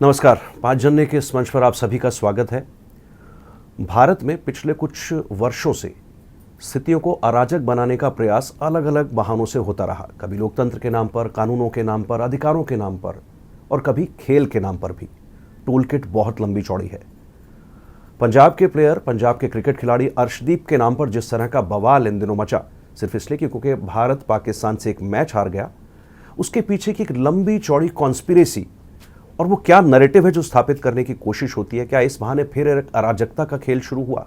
नमस्कार। 5 जनवरी के इस मंच पर आप सभी का स्वागत है। भारत में पिछले कुछ वर्षों से स्थितियों को अराजक बनाने का प्रयास अलग अलग बहानों से होता रहा। कभी लोकतंत्र के नाम पर, कानूनों के नाम पर, अधिकारों के नाम पर और कभी खेल के नाम पर भी। टूल किट बहुत लंबी चौड़ी है। पंजाब के प्लेयर, पंजाब के क्रिकेट खिलाड़ी अर्शदीप के नाम पर जिस तरह का बवाल इन दिनों मचा, सिर्फ इसलिए कि क्योंकि भारत पाकिस्तान से एक मैच हार गया, उसके पीछे की एक लंबी चौड़ी कॉन्स्पिरेसी और वो क्या नैरेटिव है जो स्थापित करने की कोशिश होती है। क्या इस बहाने फिर एक अराजकता का खेल शुरू हुआ?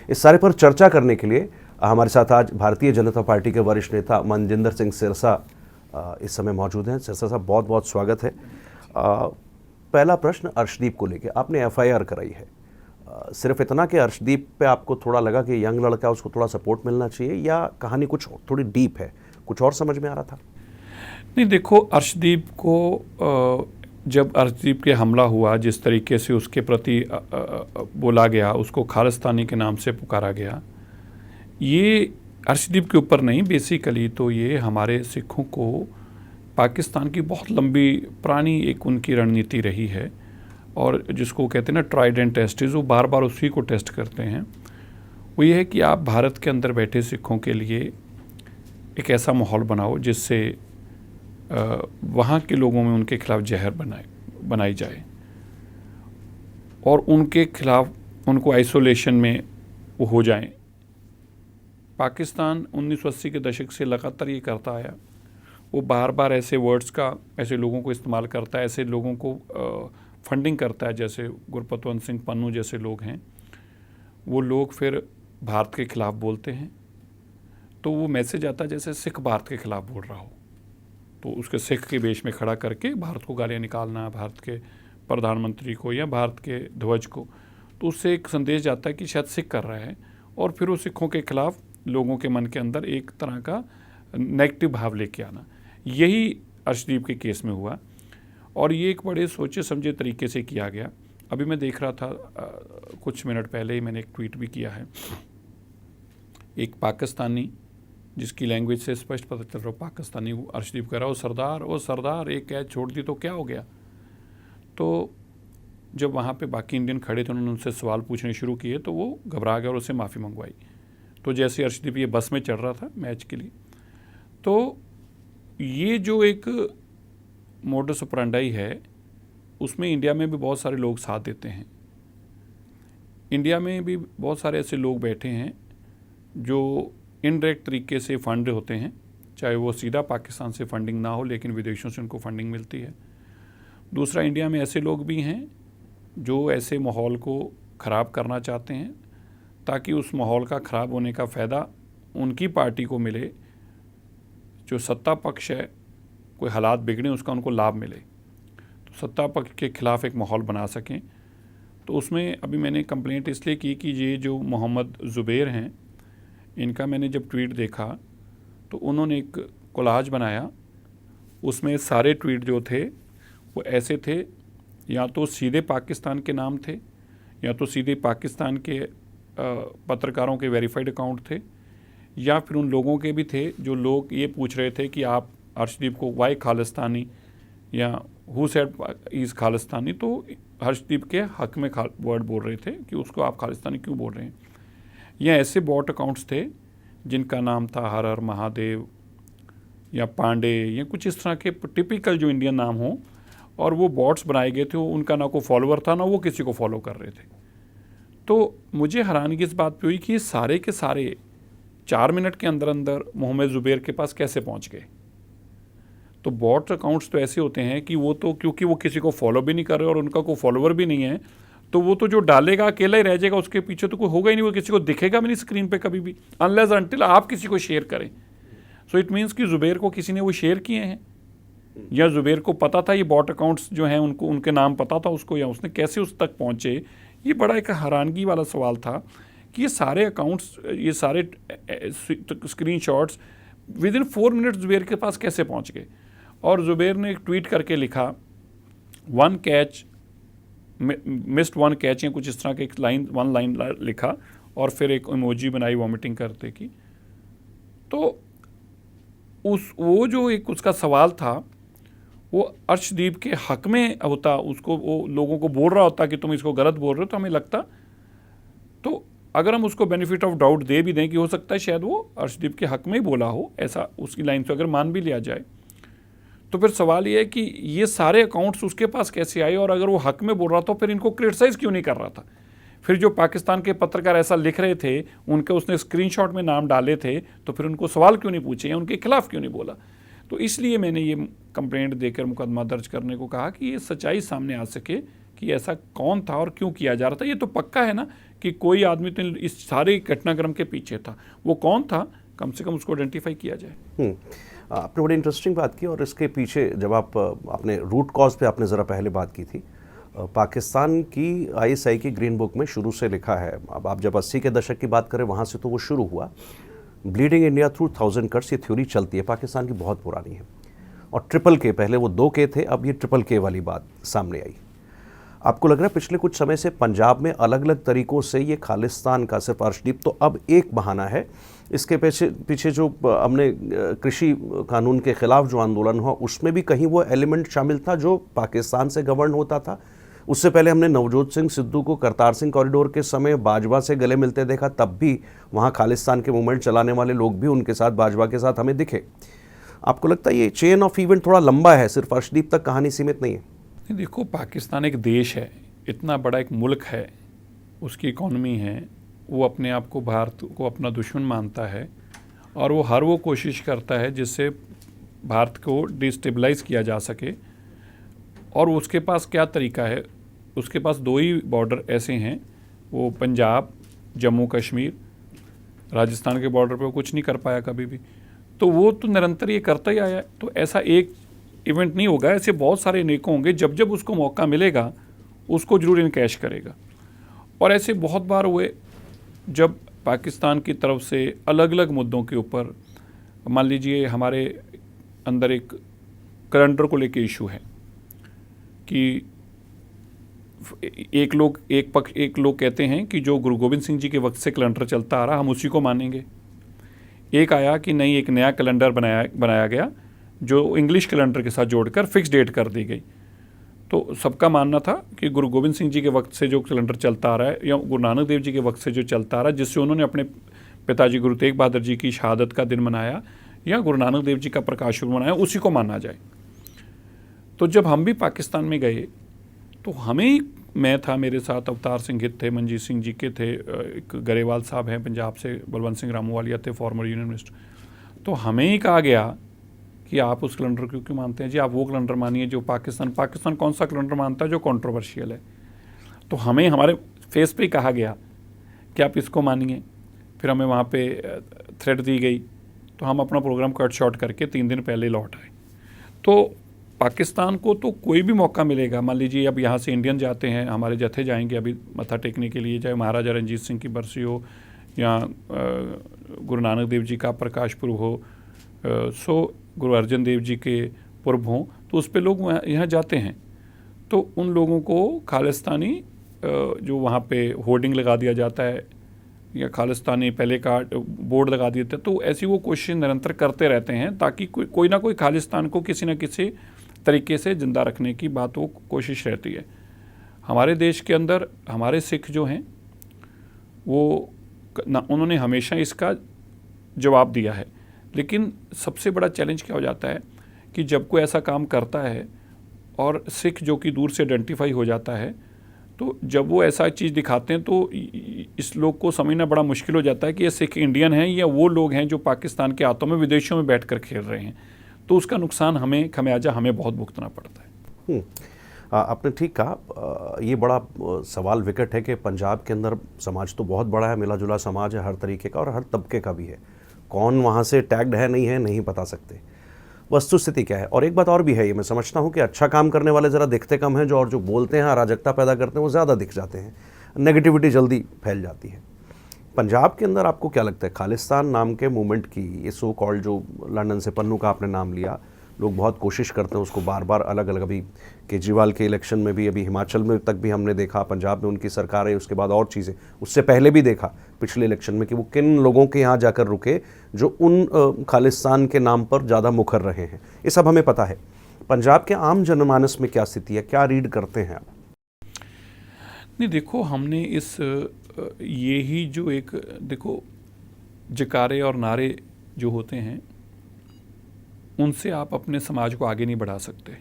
इस सारे पर चर्चा करने के लिए हमारे साथ आज भारतीय जनता पार्टी के वरिष्ठ नेता मनजिंदर सिंह सिरसा इस समय मौजूद हैं। सिरसा साहब, बहुत बहुत स्वागत है। पहला प्रश्न अर्शदीप को लेके, आपने एफआईआर कराई है, सिर्फ इतना कि अर्शदीप पे आपको थोड़ा लगा कि यंग लड़का, उसको थोड़ा सपोर्ट मिलना चाहिए, या कहानी कुछ थोड़ी डीप है, कुछ और समझ में आ रहा था? नहीं, देखो, अर्शदीप को जब अर्शदीप के हमला हुआ, जिस तरीके से उसके प्रति बोला गया, उसको खालिस्तानी के नाम से पुकारा गया, ये अर्शदीप के ऊपर नहीं, बेसिकली तो ये हमारे सिखों को पाकिस्तान की बहुत लंबी पुरानी एक उनकी रणनीति रही है, और जिसको कहते हैं ना ट्राइड एंड टेस्टेड, वो बार बार उसी को टेस्ट करते हैं। वो ये है कि आप भारत के अंदर बैठे सिखों के लिए एक ऐसा माहौल बनाओ जिससे वहाँ के लोगों में उनके खिलाफ जहर बनाई जाए और उनके खिलाफ उनको आइसोलेशन में वो हो जाएं। पाकिस्तान 1980 के दशक से लगातार ये करता आया। वो बार बार ऐसे वर्ड्स का ऐसे लोगों को इस्तेमाल करता है, ऐसे लोगों को फंडिंग करता है, जैसे गुरपतवंत सिंह पन्नू जैसे लोग हैं। वो लोग फिर भारत के खिलाफ बोलते हैं, तो वो मैसेज आता है जैसे सिख भारत के खिलाफ बोल रहा हो, तो उसके सिख के वेश में खड़ा करके भारत को गालियाँ निकालना, भारत के प्रधानमंत्री को या भारत के ध्वज को, तो उससे एक संदेश जाता है कि शायद सिख कर रहा है, और फिर वो सिखों के खिलाफ लोगों के मन के अंदर एक तरह का नेगेटिव भाव लेके आना। यही अर्शदीप के केस में हुआ, और ये एक बड़े सोचे समझे तरीके से किया गया। अभी मैं देख रहा था, कुछ मिनट पहले ही मैंने एक ट्वीट भी किया है, एक पाकिस्तानी जिसकी लैंग्वेज से स्पष्ट पता चल रहा हो पाकिस्तानी, वो अर्शदीप कह रहा, ओ सरदार एक कैच छोड़ दी तो क्या हो गया। तो जब वहाँ पे बाकी इंडियन खड़े थे, उन्होंने उनसे सवाल पूछने शुरू किए, तो वो घबरा गया और उससे माफ़ी मंगवाई। तो जैसे अर्शदीप ये बस में चढ़ रहा था मैच के लिए, तो ये जो एक मोडस ऑपरेंडी है, उसमें इंडिया में भी बहुत सारे लोग साथ देते हैं। इंडिया में भी बहुत सारे ऐसे लोग बैठे हैं जो इनडायरेक्ट तरीके से फंड होते हैं, चाहे वो सीधा पाकिस्तान से फंडिंग ना हो, लेकिन विदेशों से उनको फंडिंग मिलती है। दूसरा, इंडिया में ऐसे लोग भी हैं जो ऐसे माहौल को ख़राब करना चाहते हैं, ताकि उस माहौल का ख़राब होने का फ़ायदा उनकी पार्टी को मिले, जो सत्ता पक्ष है, कोई हालात बिगड़े उसका उनको लाभ मिले, तो सत्ता पक्ष के ख़िलाफ़ एक माहौल बना सकें। तो उसमें अभी मैंने कंप्लेंट इसलिए की कि ये जो मोहम्मद ज़ुबैर हैं, इनका मैंने जब ट्वीट देखा तो उन्होंने एक कोलाज बनाया, उसमें सारे ट्वीट जो थे वो ऐसे थे, या तो सीधे पाकिस्तान के नाम थे, या तो सीधे पाकिस्तान के पत्रकारों के वेरीफाइड अकाउंट थे, या फिर उन लोगों के भी थे जो लोग ये पूछ रहे थे कि आप अर्शदीप को वाई खालिस्तानी या हु सेड इज़ खालिस्तानी, तो अर्शदीप के हक में वर्ड बोल रहे थे कि उसको आप खालिस्तानी क्यों बोल रहे हैं। या ऐसे बॉट अकाउंट्स थे जिनका नाम था हर हर महादेव या पांडे या कुछ इस तरह के टिपिकल जो इंडियन नाम हो, और वो बॉट्स बनाए गए थे। उनका ना कोई फॉलोअर था, ना वो किसी को फॉलो कर रहे थे। तो मुझे हैरानगी इस बात पे हुई कि ये सारे के सारे 4 मिनट के अंदर अंदर मोहम्मद ज़ुबैर के पास कैसे पहुंच गए। तो बॉट अकाउंट्स तो ऐसे होते हैं कि वो तो क्योंकि वो किसी को फॉलो भी नहीं कर रहे और उनका कोई फॉलोअर भी नहीं है, तो वो तो जो डालेगा अकेला ही रह जाएगा, उसके पीछे तो कोई होगा ही नहीं, वो किसी को दिखेगा भी नहीं स्क्रीन पे कभी भी, अनलेस अनटिल आप किसी को शेयर करें। सो इट मीन्स कि ज़ुबैर को किसी ने वो शेयर किए हैं, या ज़ुबैर को पता था ये बॉट अकाउंट्स जो हैं उनको, उनके नाम पता था उसको, या उसने कैसे उस तक पहुँचे। ये बड़ा एक हैरानगी वाला सवाल था कि ये सारे अकाउंट्स, ये सारे screen shots with in 4 minute Zubair के पास कैसे पहुँच गए। और ज़ुबैर ने एक ट्वीट करके लिखा 1 कैच मिस्ड 1 कैच, या कुछ इस तरह के एक वन लाइन लिखा, और फिर एक इमोजी बनाई वॉमिटिंग करते की। तो वो जो एक उसका सवाल था, वो अर्शदीप के हक में होता, उसको वो लोगों को बोल रहा होता कि तुम इसको गलत बोल रहे हो, तो हमें लगता, तो अगर हम उसको बेनिफिट ऑफ डाउट दे भी दें कि हो सकता है शायद वो अर्शदीप के हक में ही बोला हो, ऐसा उसकी लाइन से अगर मान भी लिया जाए, तो फिर सवाल ये है कि ये सारे अकाउंट्स उसके पास कैसे आए, और अगर वो हक में बोल रहा था तो फिर इनको क्रिटिसाइज क्यों नहीं कर रहा था। फिर जो पाकिस्तान के पत्रकार ऐसा लिख रहे थे, उनके उसने स्क्रीनशॉट में नाम डाले थे, तो फिर उनको सवाल क्यों नहीं पूछे या उनके खिलाफ क्यों नहीं बोला। तो इसलिए मैंने ये कंप्लेंट देकर मुकदमा दर्ज करने को कहा कि ये सच्चाई सामने आ सके कि ऐसा कौन था और क्यों किया जा रहा था। ये तो पक्का है ना कि कोई आदमी तो इस सारे घटनाक्रम के पीछे था, वो कौन था, कम से कम उसको आइडेंटिफाई किया जाए। आपने बड़ी इंटरेस्टिंग बात की, और इसके पीछे जब आपने रूट कॉज पे आपने ज़रा पहले बात की थी, पाकिस्तान की ISI की ग्रीन बुक में शुरू से लिखा है, अब आप जब 80 के दशक की बात करें वहाँ से तो वो शुरू हुआ, ब्लीडिंग इंडिया थ्रू 1000 कट्स, ये थ्योरी चलती है, पाकिस्तान की बहुत पुरानी है। और ट्रिपल के, पहले वो 2K थे, अब ये ट्रिपल K वाली बात सामने आई। आपको लग रहा है पिछले कुछ समय से पंजाब में अलग अलग तरीक़ों से ये खालिस्तान का, सिर्फ अर्शदीप तो अब एक बहाना है, इसके पीछे जो हमने कृषि कानून के ख़िलाफ़ जो आंदोलन हुआ उसमें भी कहीं वो एलिमेंट शामिल था जो पाकिस्तान से गवर्न होता था। उससे पहले हमने नवजोत सिंह सिद्धू को करतार सिंह कॉरिडोर के समय बाजवा से गले मिलते देखा, तब भी वहाँ खालिस्तान के मूवमेंट चलाने वाले लोग भी उनके साथ, बाजवा के साथ हमें दिखे। आपको लगता है ये चेन ऑफ इवेंट थोड़ा लंबा है, सिर्फ अर्शदीप तक कहानी सीमित नहीं है? देखो, पाकिस्तान एक देश है, इतना बड़ा एक मुल्क है, उसकी इकॉनमी है, वो अपने आप को भारत को अपना दुश्मन मानता है, और वो हर वो कोशिश करता है जिससे भारत को डिस्टेबलाइज किया जा सके। और उसके पास क्या तरीका है, उसके पास 2 ही बॉर्डर ऐसे हैं, वो पंजाब, जम्मू कश्मीर, राजस्थान के बॉर्डर पे वो कुछ नहीं कर पाया कभी भी, तो वो तो निरंतर ये करता ही आया है। तो ऐसा एक इवेंट नहीं होगा, ऐसे बहुत सारे नेकों होंगे, जब जब उसको मौका मिलेगा उसको जरूर इनकैश करेगा। और ऐसे बहुत बार हुए जब पाकिस्तान की तरफ से अलग अलग मुद्दों के ऊपर, मान लीजिए हमारे अंदर एक कैलेंडर को लेके इशू है कि एक लोग कहते हैं कि जो गुरु गोविंद सिंह जी के वक्त से कैलेंडर चलता आ रहा हम उसी को मानेंगे। एक आया कि नहीं, एक नया कैलेंडर बनाया गया जो इंग्लिश कैलेंडर के साथ जोड़कर फिक्स डेट कर दी गई। तो सबका मानना था कि गुरु गोविंद सिंह जी के वक्त से जो कैलेंडर चलता आ रहा है, या गुरु नानक देव जी के वक्त से जो चलता आ रहा है, जिससे उन्होंने अपने पिताजी गुरु तेग बहादुर जी की शहादत का दिन मनाया या गुरु नानक देव जी का प्रकाश पर्व मनाया, उसी को माना जाए। तो जब हम भी पाकिस्तान में गए तो हमें, मैं था, मेरे साथ अवतार सिंह हित थे, मनजीत सिंह जी के थे, एक गरेवाल साहब हैं पंजाब से, बलवंत सिंह रामूवालिया थे, फॉर्मर यूनियन मिनिस्टर, तो हमें ही कहा गया कि आप उस कैलेंडर को क्यों मानते हैं जी, आप वो कैलेंडर मानिए जो पाकिस्तान कौन सा कैलेंडर मानता है जो कंट्रोवर्शियल है। तो हमें हमारे फेस पे कहा गया कि आप इसको मानिए। फिर हमें वहाँ पे थ्रेट दी गई, तो हम अपना प्रोग्राम कट शॉर्ट करके 3 दिन पहले लौट आए। तो पाकिस्तान को तो कोई भी मौका मिलेगा, मान लीजिए अब यहाँ से इंडियन जाते हैं, हमारे जत्थे जाएंगे अभी मत्था टेकने के लिए, चाहे महाराजा रंजीत सिंह की बरसी हो या गुरु नानक देव जी का प्रकाश पर्व हो, सो गुरु अर्जन देव जी के पर्व हों, तो उस पर लोग यहाँ जाते हैं। तो उन लोगों को खालिस्तानी जो वहाँ पे होर्डिंग लगा दिया जाता है या खालिस्तानी पहले का बोर्ड लगा दिए थे, तो ऐसी वो कोशिश निरंतर करते रहते हैं ताकि कोई ना कोई खालिस्तान को किसी न किसी तरीके से ज़िंदा रखने की बात वो कोशिश रहती है। हमारे देश के अंदर हमारे सिख जो हैं वो उन्होंने हमेशा इसका जवाब दिया है, लेकिन सबसे बड़ा चैलेंज क्या हो जाता है कि जब कोई ऐसा काम करता है और सिख जो कि दूर से आइडेंटिफाई हो जाता है, तो जब वो ऐसा चीज़ दिखाते हैं तो इस लोग को समझना बड़ा मुश्किल हो जाता है कि ये सिख इंडियन हैं या वो लोग हैं जो पाकिस्तान के हाथों में विदेशों में बैठकर खेल रहे हैं। तो उसका नुकसान हमें, खमियाजा हमें बहुत भुगतना पड़ता है। आपने ठीक कहा, ये बड़ा सवाल विकट है कि पंजाब के अंदर समाज तो बहुत बड़ा है, मिला जुला समाज है हर तरीके का और हर तबके का भी है। कौन वहाँ से टैग्ड है नहीं बता सकते, वस्तुस्थिति क्या है। और एक बात और भी है, ये मैं समझता हूँ कि अच्छा काम करने वाले ज़रा दिखते कम हैं, जो बोलते हैं अराजकता पैदा करते हैं वो ज़्यादा दिख जाते हैं, नेगेटिविटी जल्दी फैल जाती है। पंजाब के अंदर आपको क्या लगता है, खालिस्तान नाम के मूवमेंट की, ये सो कॉल्ड जो लंदन से पन्नू का आपने नाम लिया, लोग बहुत कोशिश करते हैं उसको बार बार अलग अलग, अभी केजरीवाल के इलेक्शन में भी, अभी हिमाचल में तक भी हमने देखा, पंजाब में उनकी सरकार है, उसके बाद और चीज़ें, उससे पहले भी देखा पिछले इलेक्शन में कि वो किन लोगों के यहाँ जाकर रुके जो उन खालिस्तान के नाम पर ज़्यादा मुखर रहे हैं, ये सब हमें पता है। पंजाब के आम जनमानस में क्या स्थिति है, क्या रीड करते हैं आप? नहीं, देखो, हमने ये ही जो एक, देखो, जकारे और नारे जो होते हैं उनसे आप अपने समाज को आगे नहीं बढ़ा सकते।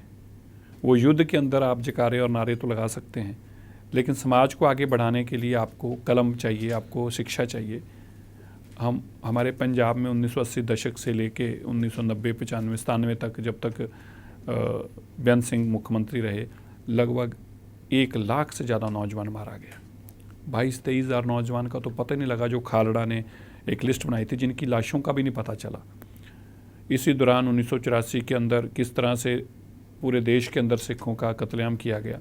वो युद्ध के अंदर आप जकारे और नारे तो लगा सकते हैं, लेकिन समाज को आगे बढ़ाने के लिए आपको कलम चाहिए, आपको शिक्षा चाहिए। हमारे पंजाब में 1980 दशक से लेके 1990, 95, 97 तक, जब तक बेअंत सिंह मुख्यमंत्री रहे, लगभग 1 लाख से ज़्यादा नौजवान मारा गया। 22-23 हज़ार नौजवान का तो पता ही नहीं लगा, जो खालड़ा ने एक लिस्ट बनाई थी जिनकी लाशों का भी नहीं पता चला। इसी दौरान 1984 के अंदर किस तरह से पूरे देश के अंदर सिखों का कत्लेआम किया गया।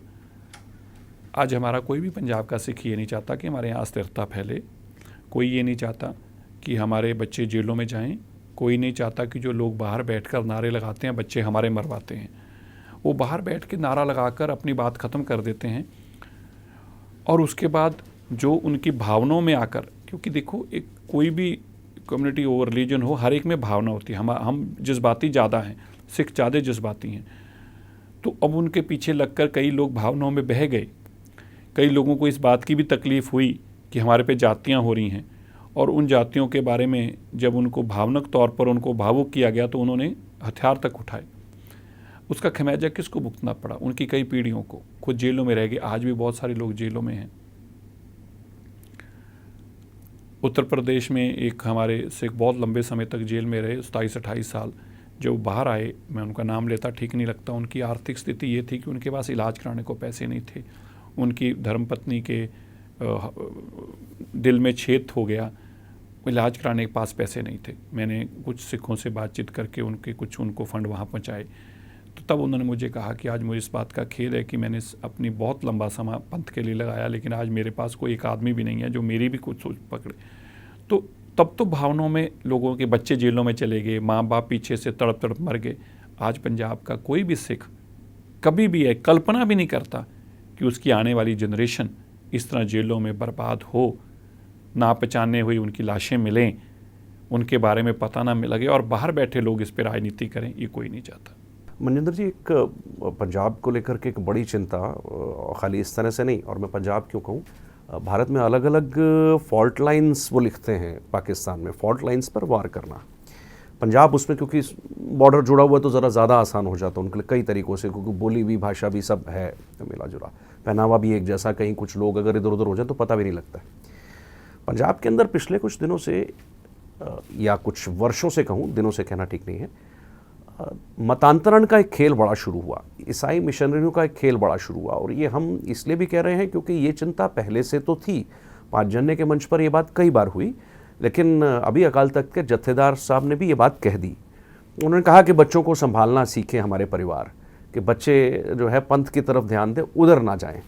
आज हमारा कोई भी पंजाब का सिख ये नहीं चाहता कि हमारे यहाँ अस्थिरता फैले, कोई ये नहीं चाहता कि हमारे बच्चे जेलों में जाएं, कोई नहीं चाहता कि जो लोग बाहर बैठकर नारे लगाते हैं, बच्चे हमारे मरवाते हैं, वो बाहर बैठ के नारा लगाकर अपनी बात ख़त्म कर देते हैं। और उसके बाद जो उनकी भावनाओं में आकर, क्योंकि देखो, एक कोई भी कम्युनिटी हो, रिलीजन हो, हर एक में भावना होती है। हम जज्बाती ज़्यादा हैं, सिख ज़्यादा जज्बाती हैं। तो अब उनके पीछे लगकर कई लोग भावनाओं में बह गए। कई लोगों को इस बात की भी तकलीफ़ हुई कि हमारे पे जातियाँ हो रही हैं, और उन जातियों के बारे में जब उनको भावनात्मक तौर पर उनको भावुक किया गया तो उन्होंने हथियार तक उठाए। उसका खमियाजा किसको भुगतना पड़ा? उनकी कई पीढ़ियों को। खुद जेलों में रह गए, आज भी बहुत सारे लोग जेलों में हैं। उत्तर प्रदेश में एक हमारे सिख बहुत लंबे समय तक जेल में रहे, 27-28 साल। जो बाहर आए, मैं उनका नाम लेता ठीक नहीं लगता, उनकी आर्थिक स्थिति ये थी कि उनके पास इलाज कराने को पैसे नहीं थे। उनकी धर्मपत्नी के दिल में छेद हो गया, इलाज कराने के पास पैसे नहीं थे। मैंने कुछ सिखों से बातचीत करके उनको फ़ंड वहाँ पहुँचाए। तो तब उन्होंने मुझे कहा कि आज मुझे इस बात का खेद है कि मैंने अपनी बहुत लंबा समय पंथ के लिए लगाया, लेकिन आज मेरे पास कोई एक आदमी भी नहीं है जो मेरी भी कुछ सोच पकड़े। तो तब तो भावनाओं में लोगों के बच्चे जेलों में चले गए, माँ बाप पीछे से तड़प तड़प मर गए। आज पंजाब का कोई भी सिख कभी भी कल्पना भी नहीं करता कि उसकी आने वाली जनरेशन इस तरह जेलों में बर्बाद हो, ना पहचाने हुई उनकी लाशें मिलें, उनके बारे में पता ना लगे, और बाहर बैठे लोग इस पर राजनीति करें, ये कोई नहीं चाहता। मनजिंदर जी, एक पंजाब को लेकर के एक बड़ी चिंता, खाली इस तरह से नहीं, और मैं पंजाब क्यों कहूँ, भारत में अलग अलग फॉल्ट लाइंस वो लिखते हैं, पाकिस्तान में फॉल्ट लाइंस पर वार करना। पंजाब उसमें क्योंकि बॉर्डर जुड़ा हुआ तो ज़रा ज़्यादा आसान हो जाता है उनके लिए कई तरीक़ों से, क्योंकि बोली भी, भाषा भी सब है मिला जुला, पहनावा भी एक जैसा, कहीं कुछ लोग अगर इधर उधर हो जाए तो पता भी नहीं लगता है। पंजाब के अंदर पिछले कुछ दिनों से, या कुछ वर्षों से कहूँ, दिनों से कहना ठीक नहीं है, मतांतरण का एक खेल बड़ा शुरू हुआ, ईसाई मिशनरियों का एक खेल बड़ा शुरू हुआ। और ये हम इसलिए भी कह रहे हैं क्योंकि ये चिंता पहले से तो थी, 5 जनवरी के मंच पर ये बात कई बार हुई, लेकिन अभी अकाल तख्त के जत्थेदार साहब ने भी ये बात कह दी। उन्होंने कहा कि बच्चों को संभालना सीखें हमारे परिवार, कि बच्चे जो है पंथ की तरफ ध्यान दें, उधर ना जाएं।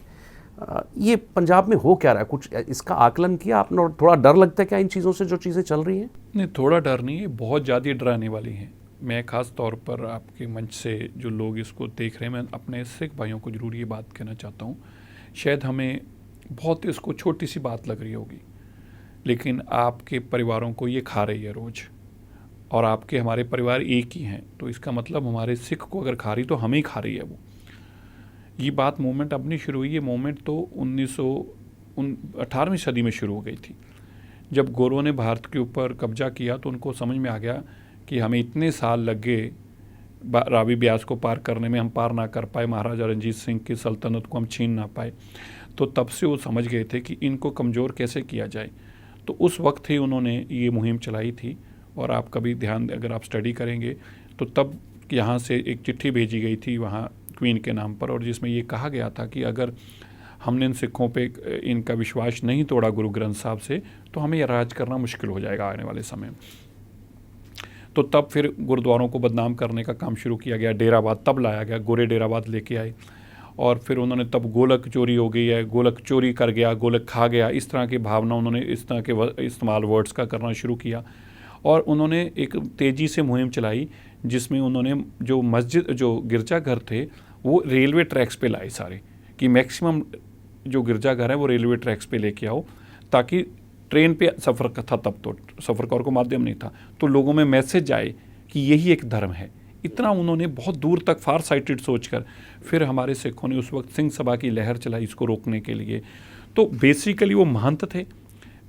ये पंजाब में हो क्या रहा है, कुछ इसका आकलन किया आपने? और थोड़ा डर लगता है क्या इन चीज़ों से, जो चीज़ें चल रही हैं? नहीं, थोड़ा डर नहीं है, बहुत ज़्यादा डराने वाली हैं। मैं ख़ास तौर पर आपके मंच से जो लोग इसको देख रहे हैं, मैं अपने सिख भाइयों को ज़रूर ये बात कहना चाहता हूँ। शायद हमें बहुत इसको छोटी सी बात लग रही होगी, लेकिन आपके परिवारों को ये खा रही है रोज़, और आपके हमारे परिवार एक ही हैं, तो इसका मतलब हमारे सिख को अगर खा रही तो हमें ही खा रही है वो। ये बात मूवमेंट अब नहीं शुरू हुई, ये मूवमेंट तो 18वीं सदी में शुरू हो गई थी। जब गोरों ने भारत के ऊपर कब्जा किया तो उनको समझ में आ गया कि हमें इतने साल लग गए रावी ब्यास को पार करने में, हम पार ना कर पाए, महाराजा रंजीत सिंह की सल्तनत को हम छीन ना पाए। तो तब से वो समझ गए थे कि इनको कमज़ोर कैसे किया जाए। तो उस वक्त ही उन्होंने ये मुहिम चलाई थी। और आप कभी ध्यान, अगर आप स्टडी करेंगे तो तब यहाँ से एक चिट्ठी भेजी गई थी वहाँ क्वीन के नाम पर, और जिसमें ये कहा गया था कि अगर हमने इन सिखों पे इनका विश्वास नहीं तोड़ा गुरु ग्रंथ साहब से, तो हमें यह राज करना मुश्किल हो जाएगा आने वाले समय में। तो तब फिर गुरुद्वारों को बदनाम करने का काम शुरू किया गया, डेराबाद तब लाया गया, गोरे डेराबाद लेके आए, और फिर उन्होंने तब गोलक चोरी हो गई है, गोलक चोरी कर गया, गोलक खा गया, इस तरह की भावना उन्होंने इस तरह के इस्तेमाल वर्ड्स का करना शुरू किया। और उन्होंने एक तेज़ी से मुहिम चलाई जिसमें उन्होंने जो मस्जिद, जो गिरजाघर थे, वो रेलवे ट्रैक्स पे लाए सारे, कि मैक्सिमम जो गिरजाघर है वो रेलवे ट्रैक्स पे लेके आओ, ताकि ट्रेन पे सफ़र था, तब तो सफ़र का और को माध्यम नहीं था, तो लोगों में मैसेज आए कि यही एक धर्म है, इतना उन्होंने बहुत दूर तक फार साइटेड सोचकर, फिर हमारे सिखों ने उस वक्त सिंह सभा की लहर चलाई इसको रोकने के लिए। तो बेसिकली वो महंत थे,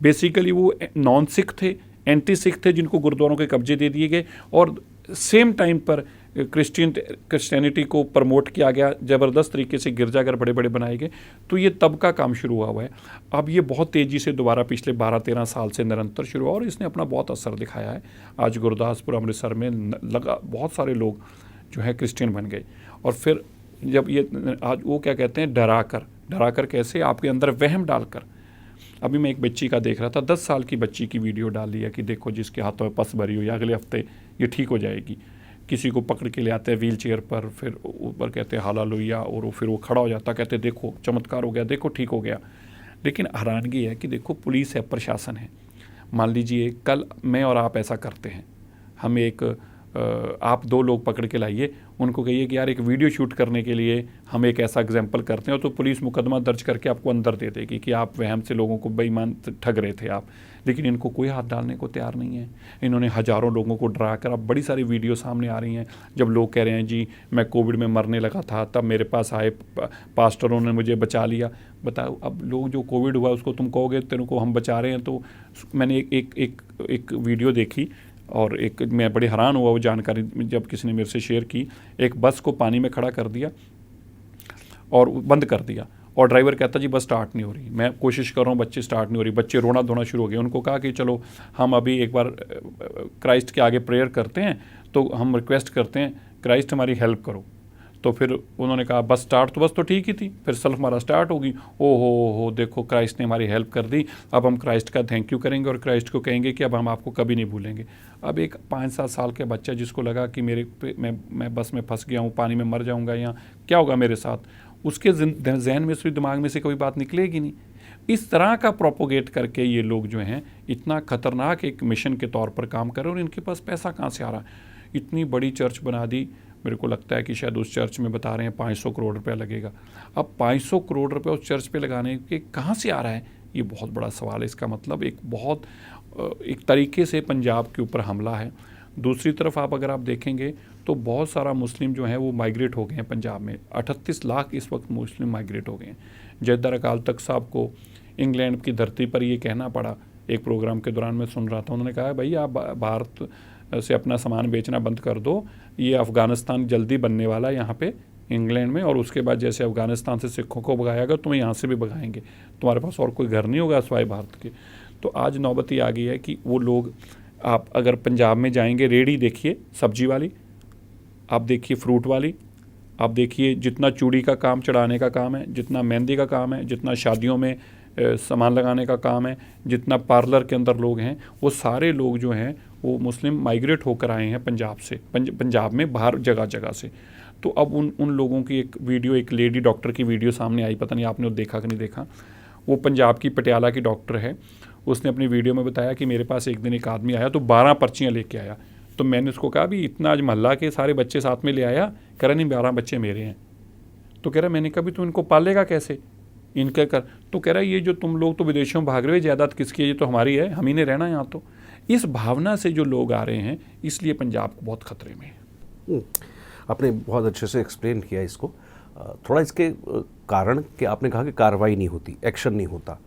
बेसिकली वो नॉन सिख थे, एंटी सिख थे, जिनको गुरुद्वारों के कब्जे दे दिए गए, और सेम टाइम पर क्रिश्चियनिटी को प्रमोट किया गया, ज़बरदस्त तरीके से गिरजाघर बड़े बड़े बनाए गए। तो ये तब का काम शुरू हुआ है। अब ये बहुत तेज़ी से दोबारा पिछले 12-13 साल से निरंतर शुरू हुआ और इसने अपना बहुत असर दिखाया है। आज गुरदासपुर, अमृतसर में लगा बहुत सारे लोग जो है क्रिश्चियन बन गए। और फिर जब ये आज वो क्या कहते हैं, डरा कर कैसे, आपके अंदर वहम डालकर। अभी मैं एक बच्ची का देख रहा था, 10 साल की बच्ची की वीडियो डाल लिया कि देखो जिसके हाथों में पस भरी हुई, अगले हफ्ते ये ठीक हो जाएगी। किसी को पकड़ के ले आते हैं व्हील चेयर पर, फिर ऊपर कहते हैं हालेलुया, और फिर वो खड़ा हो जाता, कहते देखो चमत्कार हो गया, देखो ठीक हो गया। लेकिन हैरानगी है कि देखो पुलिस है, प्रशासन है। मान लीजिए कल मैं और आप ऐसा करते हैं, हम आप 2 लोग पकड़ के लाइए, उनको कहिए कि यार एक वीडियो शूट करने के लिए हम एक ऐसा एग्जाम्पल करते हैं, तो पुलिस मुकदमा दर्ज करके आपको अंदर दे देगी कि आप वहम से लोगों को बेईमान ठग रहे थे आप। लेकिन इनको कोई हाथ डालने को तैयार नहीं है। इन्होंने हज़ारों लोगों को डरा कर, अब बड़ी सारी वीडियो सामने आ रही हैं जब लोग कह रहे हैं जी मैं कोविड में मरने लगा था, तब मेरे पास आए पास्टरों ने मुझे बचा लिया। बताओ, अब लोग जो कोविड हुआ उसको तुम कहोगे तेरे को हम बचा रहे हैं। तो मैंने एक वीडियो देखी और मैं बड़े हैरान हुआ वो जानकारी जब किसी ने मेरे से शेयर की। एक बस को पानी में खड़ा कर दिया और बंद कर दिया, और ड्राइवर कहता जी बस स्टार्ट नहीं हो रही, मैं कोशिश कर रहा हूँ, बच्चे स्टार्ट नहीं हो रही। बच्चे रोना धोना शुरू हो गए। उनको कहा कि चलो हम अभी एक बार क्राइस्ट के आगे प्रेयर करते हैं, तो हम रिक्वेस्ट करते हैं क्राइस्ट हमारी हेल्प करो। तो फिर उन्होंने कहा बस स्टार्ट, तो बस तो ठीक ही थी, फिर सेल्फ हमारा स्टार्ट होगी। ओ हो देखो क्राइस्ट ने हमारी हेल्प कर दी, अब हम क्राइस्ट का थैंक यू करेंगे और क्राइस्ट को कहेंगे कि अब हम आपको कभी नहीं भूलेंगे। अब एक 5-7 साल के बच्चा जिसको लगा कि मैं बस में फंस गया हूँ, पानी में मर जाऊँगा या क्या होगा मेरे साथ, उसके जहन में से, दिमाग में से कोई बात निकलेगी नहीं। इस तरह का प्रोपोगेट करके ये लोग जो हैं इतना ख़तरनाक एक मिशन के तौर पर काम कर रहे हैं, और इनके पास पैसा कहाँ से आ रहा है। इतनी बड़ी चर्च बना दी, मेरे को लगता है कि शायद उस चर्च में बता रहे हैं 500 करोड़ रुपया लगेगा। अब 500 करोड़ रुपया उस चर्च पे लगाने के कहाँ से आ रहा है, ये बहुत बड़ा सवाल है। इसका मतलब एक तरीके से पंजाब के ऊपर हमला है। दूसरी तरफ अगर आप देखेंगे तो बहुत सारा मुस्लिम जो हैं वो माइग्रेट हो गए हैं पंजाब में। 38 लाख इस वक्त मुस्लिम माइग्रेट हो गए हैं। जैदर अकाल तख्त साहब को इंग्लैंड की धरती पर ये कहना पड़ा, एक प्रोग्राम के दौरान मैं सुन रहा था, उन्होंने कहा भाई आप भारत से अपना सामान बेचना बंद कर दो, ये अफ़गानिस्तान जल्दी बनने वाला है यहाँ पे इंग्लैंड में, और उसके बाद जैसे अफ़गानिस्तान से सिखों को भगाएगा तुम्हें यहाँ से भी भगाएंगे, तुम्हारे पास और कोई घर नहीं होगा सिवाय भारत के। तो आज नौबत ये आ गई है कि वो लोग, आप अगर पंजाब में जाएंगे, रेडी देखिए सब्जी वाली, आप देखिए फ्रूट वाली, आप देखिए जितना चूड़ी का काम, चढ़ाने का काम है, जितना मेहंदी का काम है, जितना शादियों में सामान लगाने का काम है, जितना पार्लर के अंदर लोग हैं, वो सारे लोग जो हैं वो मुस्लिम माइग्रेट होकर आए हैं पंजाब से, पंजाब में बाहर जगह जगह से। तो अब उन लोगों की एक वीडियो, एक लेडी डॉक्टर की वीडियो सामने आई, पता नहीं आपने वो देखा कि नहीं देखा। वो पंजाब की पटियाला की डॉक्टर है, उसने अपनी वीडियो में बताया कि मेरे पास एक दिन एक आदमी आया तो 12 पर्चियाँ लेके आया। तो मैंने उसको कहा भी इतना आज मोहल्ला के सारे बच्चे साथ में ले आया? कह रहा नहीं 12 बच्चे मेरे हैं। तो कह रहा मैंने कहा भी तू इनको पालेगा कैसे, इनके कर। तो कह रहा ये जो तुम लोग तो विदेशों में भाग रहे हो, जायदाद किसकी है, ये तो हमारी है, हम ही ने रहना यहाँ। तो इस भावना से जो लोग आ रहे हैं, इसलिए पंजाब को बहुत खतरे में है। आपने बहुत अच्छे से एक्सप्लेन किया इसको। थोड़ा इसके कारण कि आपने कहा कि कार्रवाई नहीं होती, एक्शन नहीं होता,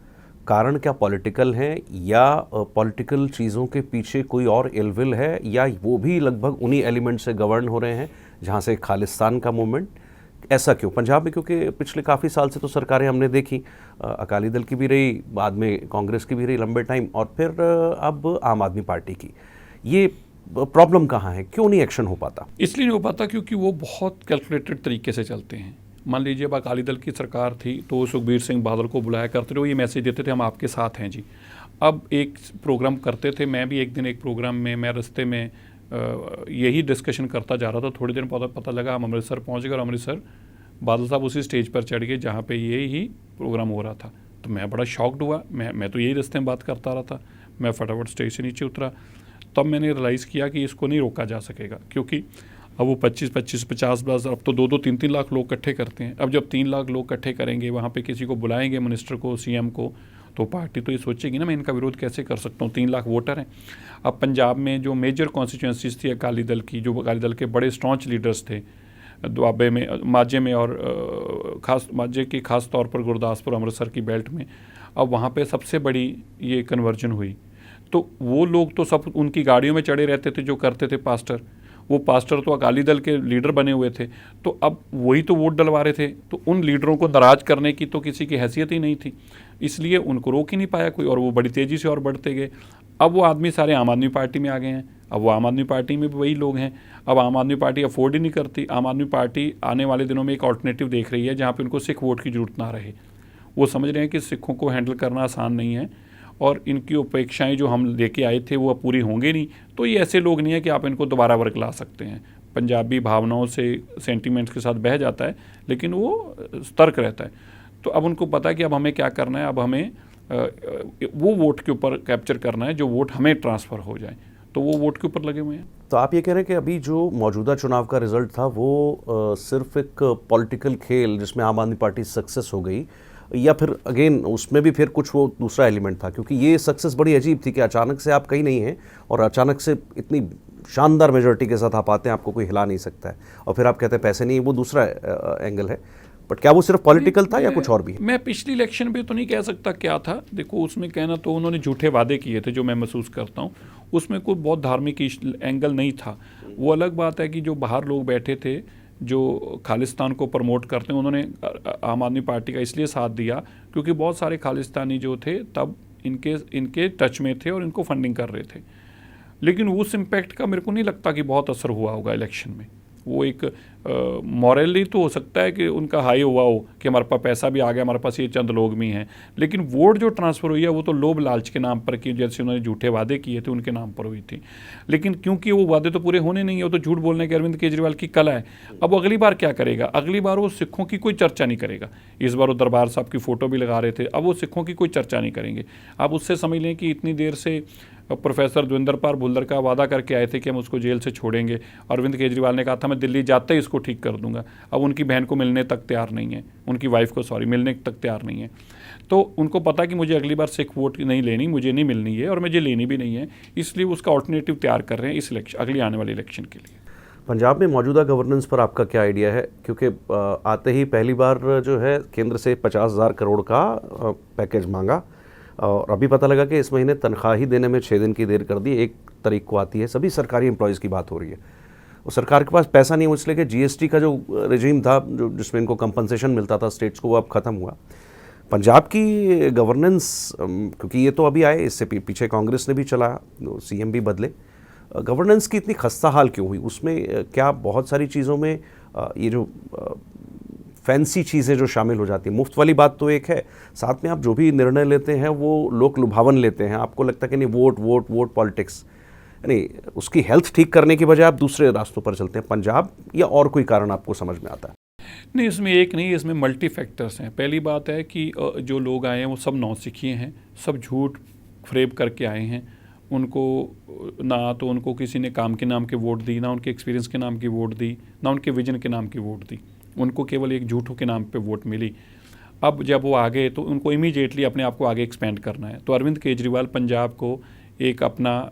कारण क्या पॉलिटिकल है या पॉलिटिकल चीज़ों के पीछे कोई और इलविल है, या वो भी लगभग उन्हीं एलिमेंट से गवर्न हो रहे हैं जहाँ से खालिस्तान का मूवमेंट? ऐसा क्यों पंजाब में? क्योंकि पिछले काफ़ी साल से तो सरकारें हमने देखी, अकाली दल की भी रही, बाद में कांग्रेस की भी रही लंबे टाइम, और फिर अब आम आदमी पार्टी की। ये प्रॉब्लम कहाँ है, क्यों नहीं एक्शन हो पाता? इसलिए नहीं हो पाता क्योंकि वो बहुत कैलकुलेटेड तरीके से चलते हैं। मान लीजिए अब अकाली दल की सरकार थी तो सुखबीर सिंह बादल को बुलाया करते थे, वो ये मैसेज देते थे हम आपके साथ हैं जी। अब एक प्रोग्राम करते थे, मैं भी एक दिन एक प्रोग्राम में, मैं रास्ते में यही डिस्कशन करता जा रहा था, थोड़ी देर पता लगा हम अमृतसर पहुँच गए, और अमृतसर बादल साहब उसी स्टेज पर चढ़ गए जहाँ पे यही प्रोग्राम हो रहा था। तो मैं बड़ा शॉक्ड हुआ, मैं तो यही रास्ते में बात करता रहा था। मैं फटाफट स्टेज से नीचे उतरा, तब मैंने रियलाइज़ किया कि इसको नहीं रोका जा सकेगा, क्योंकि अब वो 25-50 अब तो 2-2, 3-3 लाख लोग इकट्ठे करते हैं। अब जब 3 लाख लोग इकट्ठे करेंगे, वहाँ पे किसी को बुलाएंगे, मिनिस्टर को, सीएम को, तो पार्टी तो ये सोचेगी ना मैं इनका विरोध कैसे कर सकता हूँ, 3 लाख वोटर हैं। अब पंजाब में जो मेजर कॉन्स्टिट्यूंसीज थी अकाली दल की, जो अकाली दल के बड़े स्टॉन्च लीडर्स थे दुआबे में, माझे में और माझे की खास तौर पर गुरदासपुर अमृतसर की बेल्ट में, अब वहाँ पे सबसे बड़ी ये कन्वर्जन हुई। तो वो लोग तो सब उनकी गाड़ियों में चढ़े रहते थे जो करते थे पास्टर, वो पास्टर तो अकाली दल के लीडर बने हुए थे, तो अब वही तो वोट डलवा रहे थे। तो उन लीडरों को नाराज़ करने की तो किसी की हैसियत ही नहीं थी, इसलिए उनको रोक ही नहीं पाया कोई, और वो बड़ी तेज़ी से और बढ़ते गए। अब वो आदमी सारे आम आदमी पार्टी में आ गए हैं, अब वो आम आदमी पार्टी में भी वही लोग हैं। अब आम आदमी पार्टी अफोर्ड ही नहीं करती। आम आदमी पार्टी आने वाले दिनों में एक ऑल्टरनेटिव देख रही है जहाँ पे उनको सिख वोट की ज़रूरत ना रहे। वो समझ रहे हैं कि सिखों को हैंडल करना आसान नहीं है और इनकी अपेक्षाएं जो हम लेके आए थे वो अब पूरी होंगे नहीं। तो ये ऐसे लोग नहीं है कि आप इनको दोबारा वर्ग ला सकते हैं। पंजाबी भावनाओं से, सेंटीमेंट्स के साथ बह जाता है, लेकिन वो सतर्क रहता है। तो अब उनको पता है कि अब हमें क्या करना है, अब हमें वो वोट के ऊपर कैप्चर करना है जो वोट हमें ट्रांसफ़र हो जाए, तो वो वोट के ऊपर लगे हुए हैं। तो आप ये कह रहे हैं कि अभी जो मौजूदा चुनाव का रिजल्ट था वो सिर्फ एक पॉलिटिकल खेल जिसमें आम आदमी पार्टी सक्सेस हो गई, या फिर अगेन उसमें भी फिर कुछ वो दूसरा एलिमेंट था? क्योंकि ये सक्सेस बड़ी अजीब थी कि अचानक से आप कहीं नहीं हैं और अचानक से इतनी शानदार मेजॉरिटी के साथ आप आते हैं, आपको कोई हिला नहीं सकता है, और फिर आप कहते हैं पैसे नहीं, वो दूसरा एंगल है। बट क्या वो सिर्फ पॉलिटिकल था या कुछ और भी? मैं पिछली इलेक्शन में तो नहीं कह सकता क्या था। देखो उसमें कहना तो उन्होंने झूठे वादे किए थे जो मैं महसूस करता हूँ, उसमें कोई बहुत धार्मिक एंगल नहीं था। वो अलग बात है कि जो बाहर लोग बैठे थे जो खालिस्तान को प्रमोट करते हैं, उन्होंने आम आदमी पार्टी का इसलिए साथ दिया क्योंकि बहुत सारे खालिस्तानी जो थे तब इनके टच में थे और इनको फंडिंग कर रहे थे। लेकिन उस इम्पैक्ट का मेरे को नहीं लगता कि बहुत असर हुआ होगा इलेक्शन में। वो एक मॉरली तो हो सकता है कि उनका हाई हुआ हो कि हमारे पास पैसा भी आ गया, हमारे पास ये चंद लोग भी हैं, लेकिन वोट जो ट्रांसफ़र हुई है वो तो लोभ लालच के नाम पर, कि जैसे उन्होंने झूठे वादे किए थे उनके नाम पर हुई थी। लेकिन क्योंकि वो वादे तो पूरे होने नहीं है, वो तो झूठ बोलने की अरविंद केजरीवाल की कला है। अब अगली बार क्या करेगा? अगली बार वो सिखों की कोई चर्चा नहीं करेगा। इस बार वो दरबार साहब की फ़ोटो भी लगा रहे थे, अब वो सिखों की कोई चर्चा नहीं करेंगे। आप उससे समझ लें कि इतनी देर से प्रोफेसर देवेंद्र पाल भुल्लर का वादा करके आए थे कि हम उसको जेल से छोड़ेंगे। अरविंद केजरीवाल ने कहा था मैं दिल्ली जाते ही इसको ठीक कर दूंगा। अब उनकी बहन को मिलने तक तैयार नहीं है, उनकी वाइफ को मिलने तक तैयार नहीं है। तो उनको पता कि मुझे अगली बार सिख वोट नहीं लेनी, मुझे नहीं मिलनी है और मुझे लेनी भी नहीं है, इसलिए उसका ऑल्टरनेटिव तैयार कर रहे हैं इस इलेक्शन, अगली आने वाले इलेक्शन के लिए। पंजाब में मौजूदा गवर्नेंस पर आपका क्या आइडिया है? क्योंकि आते ही पहली बार जो है केंद्र से 50,000 करोड़ का पैकेज मांगा, और अभी पता लगा कि इस महीने तनख्वाह ही देने में 6 दिन की देर कर दी। 1 तारीख को आती है। सभी सरकारी एम्प्लॉयज़ की बात हो रही है और सरकार के पास पैसा नहीं है, इसलिए कि जीएसटी का जो रेजिम था जो जिसमें इनको कंपनसेशन मिलता था स्टेट्स को, वो अब ख़त्म हुआ। पंजाब की गवर्नेंस, क्योंकि ये तो अभी आए, इससे पीछे कांग्रेस ने भी चला, सीएम भी बदले, गवर्नेंस की इतनी खस्ता हाल क्यों हुई? उसमें क्या बहुत सारी चीज़ों में ये जो फैंसी चीज़ें जो शामिल हो जाती हैं, मुफ्त वाली बात तो एक है, साथ में आप जो भी निर्णय लेते हैं वो लोक लुभावन लेते हैं। आपको लगता है कि नहीं वोट वोट वोट पॉलिटिक्स, यानी उसकी हेल्थ ठीक करने की बजाय आप दूसरे रास्तों पर चलते हैं। पंजाब या और कोई कारण आपको समझ में आता है? नहीं, इसमें एक नहीं, इसमें मल्टी फैक्टर्स हैं। पहली बात है कि जो लोग आए हैं वो सब नौसिखिए हैं, सब झूठ फरेब करके आए हैं। उनको ना तो उनको किसी ने काम के नाम के वोट दी, ना उनके एक्सपीरियंस के नाम की वोट दी, ना उनके विजन के नाम की वोट दी। उनको केवल एक झूठों के नाम पे वोट मिली। अब जब वो आ गए तो उनको इमीडिएटली अपने आप को आगे एक्सपेंड करना है। तो अरविंद केजरीवाल पंजाब को एक अपना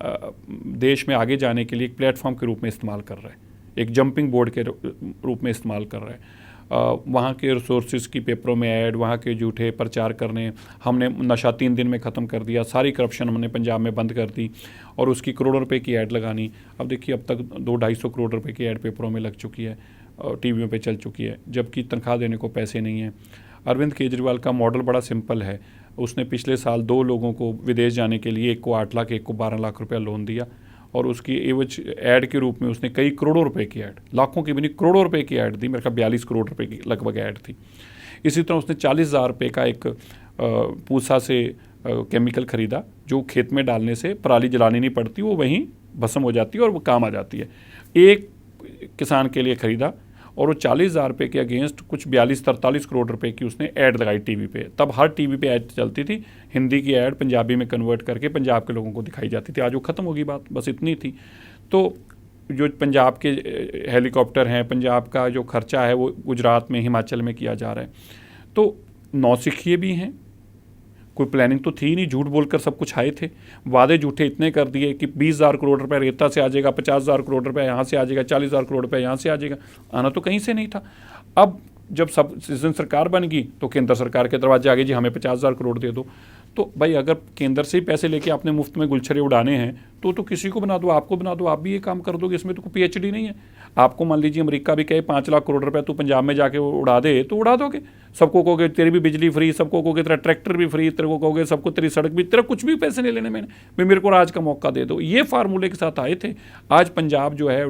देश में आगे जाने के लिए एक प्लेटफॉर्म के रूप में इस्तेमाल कर रहा है, एक जंपिंग बोर्ड के रूप में इस्तेमाल कर रहा है। वहाँ के रिसोर्सेज की पेपरों में ऐड, वहाँ के झूठे प्रचार करने, हमने नशा 3 दिन में ख़त्म कर दिया, सारी करप्शन हमने पंजाब में बंद कर दी, और उसकी करोड़ों रुपए की ऐड लगानी। अब देखिए अब तक 200-250 करोड़ रुपए की ऐड पेपरों में लग चुकी है और टीवियों पे चल चुकी है, जबकि तनख्वाह देने को पैसे नहीं हैं। अरविंद केजरीवाल का मॉडल बड़ा सिंपल है। उसने पिछले साल 2 लोगों को विदेश जाने के लिए, एक को 8 लाख, एक को 12 लाख रुपया लोन दिया, और उसकी एवज ऐड के रूप में उसने कई करोड़ों रुपए की ऐड, लाखों की भी नहीं करोड़ों रुपए की ऐड दी। मेरे ख्याल 42 करोड़ रुपए की लगभग ऐड थी। इसी तरह उसने 40,000 रुपये का एक पूसा से केमिकल ख़रीदा, जो खेत में डालने से पराली जलानी नहीं पड़ती, वो वहीं भस्म हो जाती है और वो काम आ जाती है। एक किसान के लिए ख़रीदा, और वो 40,000 रुपये के अगेंस्ट कुछ 42-43 करोड़ रुपए की उसने ऐड लगाई टीवी पे। तब हर टीवी पे ऐड चलती थी, हिंदी की ऐड पंजाबी में कन्वर्ट करके पंजाब के लोगों को दिखाई जाती थी। आज वो ख़त्म होगी बात, बस इतनी थी। तो जो पंजाब के हेलीकॉप्टर हैं, पंजाब का जो खर्चा है वो गुजरात में, हिमाचल में किया जा रहा है। तो नौसिखिए भी हैं, कोई प्लानिंग तो थी ही नहीं, झूठ बोलकर सब कुछ आए थे। वादे झूठे इतने कर दिए कि 20,000 करोड़ रुपए रेता से आ जाएगा, 50,000 करोड़ रुपए यहाँ से आ जाएगा, 40,000 करोड़ रुपए यहाँ से आ जाएगा। आना तो कहीं से नहीं था। अब जब सब सीजन सरकार बन गई तो केंद्र सरकार के दरवाजे आगे, जी हमें 50,000 करोड़ दे दो। तो भाई अगर केंद्र से ही पैसे लेके आपने मुफ्त में गुलछरे उड़ाने हैं तो किसी को बना दो, आपको बना दो, आप भी ये काम कर दोगे। इसमें तो कोई PhD नहीं है। आपको मान लीजिए अमेरिका भी कहे 5 लाख करोड़ रुपए तू पंजाब में जाके उड़ा दे, तो उड़ा दोगे। सबको कहोगे तेरी भी बिजली फ्री, सबको कहोगे तेरा ट्रैक्टर भी फ्री, तेरे को कहोगे सबको तेरी सड़क भी, तेरा कुछ भी पैसे नहीं लेने मैंने, भाई मेरे को राज का मौका दे दो। ये फार्मूले के साथ आए थे। आज पंजाब जो है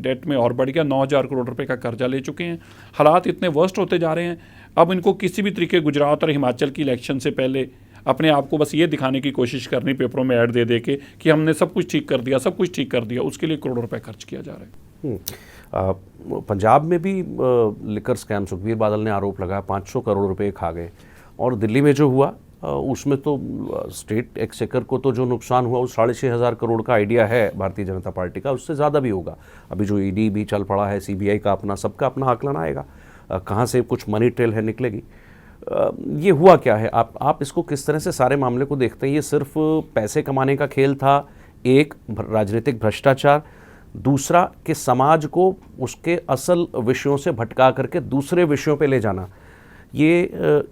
डेट में और बढ़ गया, 9,000 करोड़ रुपए का कर्जा ले चुके हैं। हालात इतने वर्स्ट होते जा रहे हैं। अब इनको किसी भी तरीके गुजरात और हिमाचल की इलेक्शन से पहले अपने आप को बस ये दिखाने की कोशिश करनी, पेपरों में ऐड दे के कि हमने सब कुछ ठीक कर दिया, सब कुछ ठीक कर दिया। उसके लिए करोड़ों रुपए खर्च किया जा रहा है। पंजाब में भी लिकर स्कैम, सुखबीर बादल ने आरोप लगाया 500 करोड़ रुपए खा गए। और दिल्ली में जो हुआ उसमें तो स्टेट एक्सचेकर को तो जो नुकसान हुआ उस 6,500 करोड़ का आइडिया है भारतीय जनता पार्टी का, उससे ज़्यादा भी होगा। अभी जो ED भी चल पड़ा है, CBI का अपना, सबका अपना आकलन आएगा, कहाँ से कुछ मनी ट्रेल है निकलेगी। ये हुआ क्या है, आप इसको किस तरह से सारे मामले को देखते हैं? ये सिर्फ पैसे कमाने का खेल था, एक राजनीतिक भ्रष्टाचार, दूसरा कि समाज को उसके असल विषयों से भटका करके दूसरे विषयों पे ले जाना, ये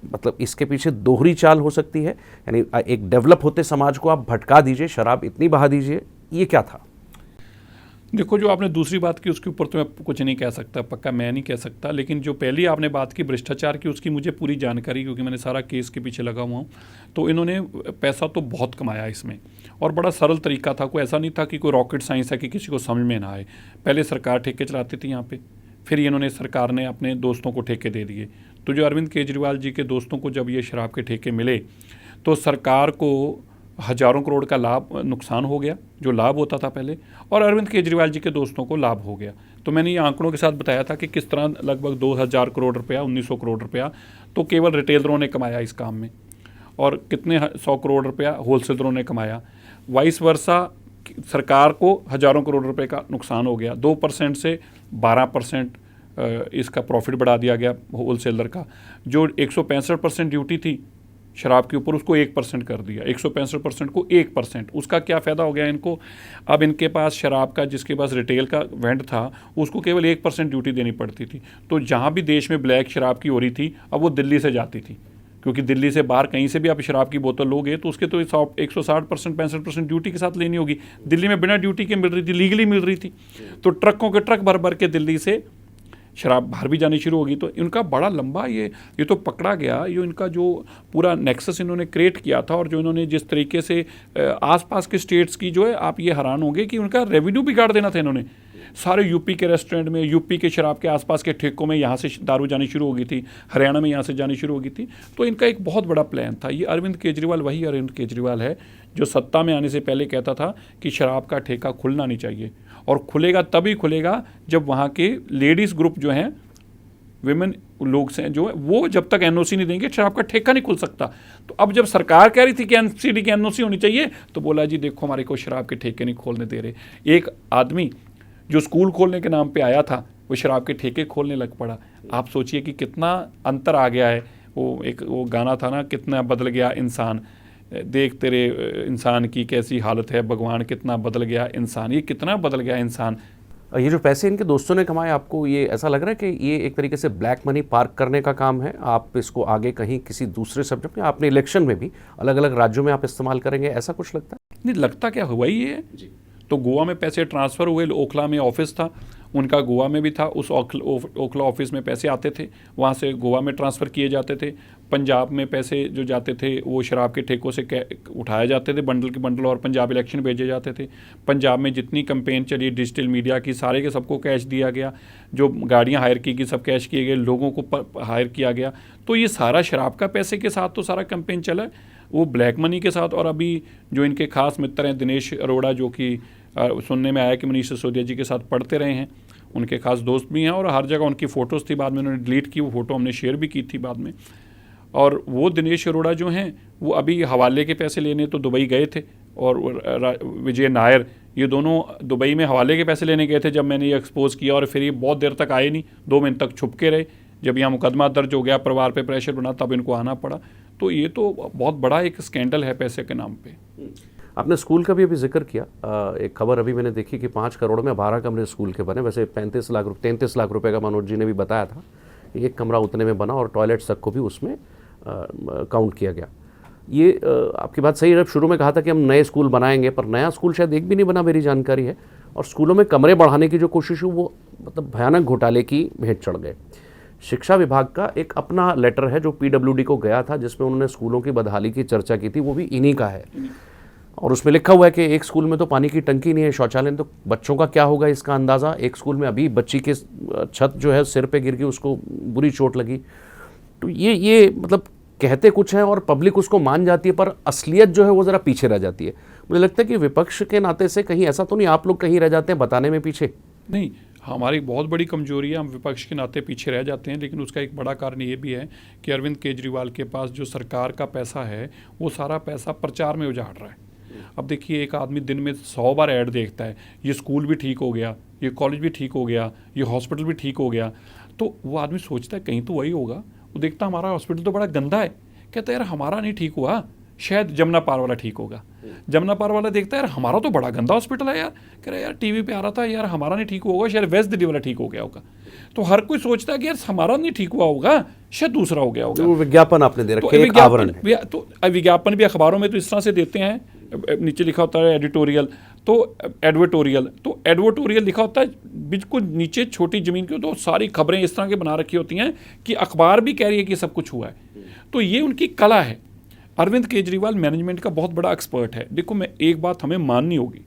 मतलब इसके पीछे दोहरी चाल हो सकती है? यानी एक डेवलप होते समाज को आप भटका दीजिए, शराब इतनी बहा दीजिए, ये क्या था? देखो, जो आपने दूसरी बात की उसके ऊपर तो मैं कुछ नहीं कह सकता, पक्का मैं नहीं कह सकता। लेकिन जो पहली आपने बात की भ्रष्टाचार की, उसकी मुझे पूरी जानकारी, क्योंकि मैंने सारा केस के पीछे लगा हुआ हूँ। तो इन्होंने पैसा तो बहुत कमाया इसमें, और बड़ा सरल तरीका था। कोई ऐसा नहीं था कि कोई रॉकेट साइंस है कि किसी को समझ में ना आए। पहले सरकार ठेके चलाती थी यहाँ पे, फिर इन्होंने सरकार ने अपने दोस्तों को ठेके दे दिए। तो जो अरविंद केजरीवाल जी के दोस्तों को जब ये शराब के ठेके मिले तो सरकार को हज़ारों करोड़ का नुकसान हो गया, जो लाभ होता था पहले, और अरविंद केजरीवाल जी के दोस्तों को लाभ हो गया। तो मैंने ये आंकड़ों के साथ बताया था कि किस तरह लगभग 2,000 करोड़ रुपया, 1,900 करोड़ रुपया तो केवल रिटेलरों ने कमाया इस काम में, और कितने 100 करोड़ रुपया होलसेलरों ने कमाया। वाइस वर्सा सरकार को हज़ारों करोड़ रुपए का नुकसान हो गया। 2% से 12% इसका प्रॉफिट बढ़ा दिया गया होलसेलर का। जो 165% ड्यूटी थी शराब के ऊपर, उसको 1% कर दिया। 165% को 1%, उसका क्या फ़ायदा हो गया इनको? अब इनके पास शराब का, जिसके पास रिटेल का वेंड था, उसको केवल 1% ड्यूटी देनी पड़ती थी। तो जहाँ भी देश में ब्लैक शराब की हो रही थी, अब वो दिल्ली से जाती थी, क्योंकि दिल्ली से बाहर कहीं से भी आप शराब की बोतल लोगे तो उसके तो 160% 65% ड्यूटी के साथ लेनी होगी। दिल्ली में बिना ड्यूटी के मिल रही थी, लीगली मिल रही थी। तो ट्रकों के ट्रक भर भर के दिल्ली से शराब बाहर भी जानी शुरू होगी। तो इनका बड़ा लंबा ये तो पकड़ा गया। ये इनका जो पूरा नेक्सस इन्होंने क्रिएट किया था, और जो इन्होंने जिस तरीके से आसपास के स्टेट्स की जो है, आप ये हैरान होंगे कि उनका रेवेन्यू बिगाड़ देना था इन्होंने। सारे यूपी के रेस्टोरेंट में, यूपी के शराब के आसपास के ठेकों में यहाँ से दारू जानी शुरू हो गई थी, हरियाणा में यहाँ से जानी शुरू हो गई थी। तो इनका एक बहुत बड़ा प्लान था। ये अरविंद केजरीवाल वही अरविंद केजरीवाल है जो सत्ता में आने से पहले कहता था कि शराब का ठेका खुलना नहीं चाहिए, और खुलेगा तभी खुलेगा जब वहाँ के लेडीज़ ग्रुप जो हैं, विमेन लोग से जो है, वो जब तक NOC नहीं देंगे शराब का ठेका नहीं खुल सकता। तो अब जब सरकार कह रही थी कि NCD की NOC होनी चाहिए, तो बोला जी देखो हमारे को शराब के ठेके नहीं खोलने दे रहे। एक आदमी जो स्कूल खोलने के नाम पे आया था, वो शराब के ठेके खोलने लग पड़ा। आप सोचिए कि कितना अंतर आ गया है। वो गाना था ना, कितना बदल गया इंसान, देख तेरे इंसान की कैसी हालत है, भगवान कितना बदल गया इंसान। ये कितना बदल गया इंसान। ये जो पैसे इनके दोस्तों ने कमाए, आपको ये ऐसा लग रहा है कि ये एक तरीके से ब्लैक मनी पार्क करने का काम है? आप इसको आगे कहीं किसी दूसरे सब्जेक्ट में, आपने इलेक्शन में भी अलग अलग राज्यों में आप इस्तेमाल करेंगे, ऐसा कुछ लगता है? नहीं लगता, क्या हुआ ही है जी। तो गोवा में पैसे ट्रांसफ़र हुए, ओखला में ऑफिस था उनका, गोवा में भी था। उस ओखला ऑफिस में पैसे आते थे, वहाँ से गोवा में ट्रांसफ़र किए जाते थे। पंजाब में पैसे जो जाते थे वो शराब के ठेकों से उठाए जाते थे बंडल के बंडल, और पंजाब इलेक्शन भेजे जाते थे। पंजाब में जितनी कैंपेन चली डिजिटल मीडिया की, सारे के सबको कैश दिया गया। जो गाड़ियाँ हायर की गई सब कैश किए गए, लोगों को हायर किया गया। तो ये सारा शराब का पैसे के साथ तो सारा कैंपेन चला, वो ब्लैक मनी के साथ। और अभी जो इनके खास मित्र हैं दिनेश अरोड़ा, जो कि सुनने में आया कि मनीष सिसोदिया जी के साथ पढ़ते रहे हैं, उनके खास दोस्त भी हैं, और हर जगह उनकी फ़ोटोज़ थी। बाद में उन्होंने डिलीट की वो फ़ोटो, हमने शेयर भी की थी बाद में। और वो दिनेश अरोड़ा जो हैं, वो अभी हवाले के पैसे लेने तो दुबई गए थे, और विजय नायर, ये दोनों दुबई में हवाले के पैसे लेने गए थे जब मैंने ये एक्सपोज़ किया। और फिर ये बहुत देर तक आए नहीं, 2 महीने तक छुप के रहे। जब यहाँ मुकदमा दर्ज हो गया, परिवार पे प्रेशर बना, तब इनको आना पड़ा। तो ये तो बहुत बड़ा एक स्कैंडल है पैसे के नाम पे। आपने स्कूल का भी अभी जिक्र किया। एक खबर अभी मैंने देखी कि 5 करोड़ में 12 कमरे स्कूल के बने। वैसे 33 लाख रुपए का मनोज जी ने भी बताया था, एक कमरा उतने में बना और टॉयलेट्स तक को भी उसमें काउंट किया गया। ये आपकी बात सही है, जब शुरू में कहा था कि हम नए स्कूल बनाएंगे, पर नया स्कूल शायद एक भी नहीं बना मेरी जानकारी है, और स्कूलों में कमरे बढ़ाने की जो कोशिश हुई वो मतलब भयानक घोटाले की भेंट चढ़ गए। शिक्षा विभाग का एक अपना लेटर है जो PWD को गया था, जिसमें उन्होंने स्कूलों की बदहाली की चर्चा की थी, वो भी इन्हीं का है। और उसमें लिखा हुआ है कि एक स्कूल में तो पानी की टंकी नहीं है, शौचालय, तो बच्चों का क्या होगा इसका अंदाज़ा। एक स्कूल में अभी बच्ची के छत जो है सिर पे गिर गई, उसको बुरी चोट लगी। तो ये मतलब कहते कुछ है और पब्लिक उसको मान जाती है, पर असलियत जो है वो ज़रा पीछे रह जाती है। मुझे लगता है कि विपक्ष के नाते से कहीं ऐसा तो नहीं आप लोग कहीं रह जाते हैं बताने में पीछे? नहीं, हमारी बहुत बड़ी कमजोरी है, हम विपक्ष के नाते पीछे रह जाते हैं, लेकिन उसका एक बड़ा कारण ये भी है कि अरविंद केजरीवाल के पास जो सरकार का पैसा है वो सारा पैसा प्रचार में उजाड़ रहा है। अब देखिए, एक आदमी दिन में 100 बार ऐड देखता है, ये स्कूल भी ठीक हो गया, ये कॉलेज भी ठीक हो गया, ये हॉस्पिटल भी ठीक हो गया, तो वो आदमी सोचता है कहीं तो वही होगा। वो देखता हमारा हॉस्पिटल तो बड़ा गंदा है, कहता है यार हमारा नहीं ठीक हुआ, शायद जमुना पार वाला ठीक होगा। जमुना पार वाला देखता है यार हमारा तो बड़ा गंदा हॉस्पिटल है यार, कह रहा है यार टीवी पे आ रहा था यार हमारा नहीं ठीक हुआ होगा, शायद वेस्ट दिल्ली वाला ठीक हो गया होगा। तो हर कोई सोचता है कि यार हमारा नहीं ठीक हुआ होगा, शायद दूसरा हो गया होगा। तो विज्ञापन आपने दे रखे, एक आवरण है। तो विज्ञापन भी अखबारों में तो इस तरह से देते हैं, नीचे लिखा होता है एडिटोरियल, तो एडवर्टोरियल लिखा होता है, बिल्कुल नीचे छोटी ज़मीन की, तो सारी खबरें इस तरह के बना रखी होती हैं कि अखबार भी कह रही है कि सब कुछ हुआ है। तो ये उनकी कला है। अरविंद केजरीवाल मैनेजमेंट का बहुत बड़ा एक्सपर्ट है। देखो, मैं एक बात हमें माननी होगी,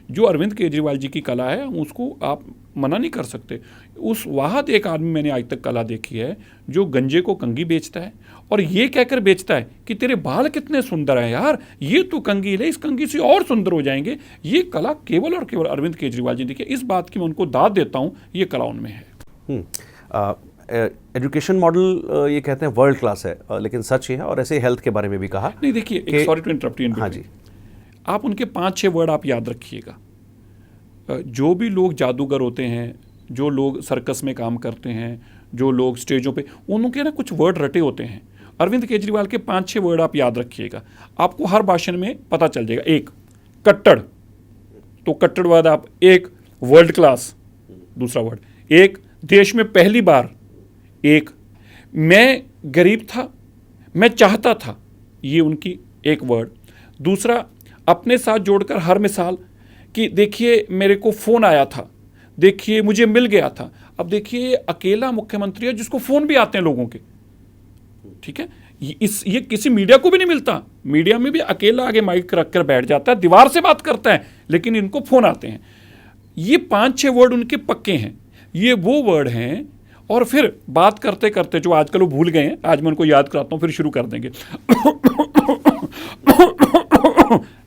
जो अरविंद केजरीवाल जी की कला है उसको आप मना नहीं कर सकते। उस वाहद एक आदमी मैंने आज तक कला देखी है जो गंजे को कंघी बेचता है और ये कहकर बेचता है कि तेरे बाल कितने सुंदर हैं यार, ये तो कंघी ले, इस कंघी से और सुंदर हो जाएंगे। ये कला केवल और केवल अरविंद केजरीवाल जी। देखिए, इस बात की मैं उनको दाद देता हूँ, ये कला उनमें है। एजुकेशन मॉडल ये कहते हैं वर्ल्ड क्लास है, लेकिन सच ही है। और ऐसे हेल्थ के बारे में भी कहा। नहीं, देखिए, सॉरी टू इंटरप्ट यू। हाँ जी, आप उनके 5-6 वर्ड आप याद रखिएगा। जो भी लोग जादूगर होते हैं, जो लोग सर्कस में काम करते हैं, जो लोग स्टेजों पे, उनके ना कुछ वर्ड रटे होते हैं। अरविंद केजरीवाल के 5-6 वर्ड आप याद रखिएगा, आपको हर भाषण में पता चल जाएगा। एक, कट्टर, तो कट्टरवाद आप, एक वर्ल्ड क्लास, दूसरा वर्ड, एक देश में पहली बार, एक मैं गरीब था, मैं चाहता था, ये उनकी एक वर्ड। दूसरा, अपने साथ जोड़कर हर मिसाल, कि देखिए मेरे को फ़ोन आया था, देखिए मुझे मिल गया था। अब देखिए, अकेला मुख्यमंत्री है जिसको फ़ोन भी आते हैं लोगों के, ठीक है। ये किसी मीडिया को भी नहीं मिलता। मीडिया में भी अकेला आगे माइक रख कर बैठ जाता है, दीवार से बात करता है, लेकिन इनको फ़ोन आते हैं। ये 5-6 वर्ड उनके पक्के हैं। ये वो वर्ड हैं। और फिर बात करते करते, जो आजकल वो भूल गए हैं, आज मैं उनको याद कराता हूँ, फिर शुरू कर देंगे।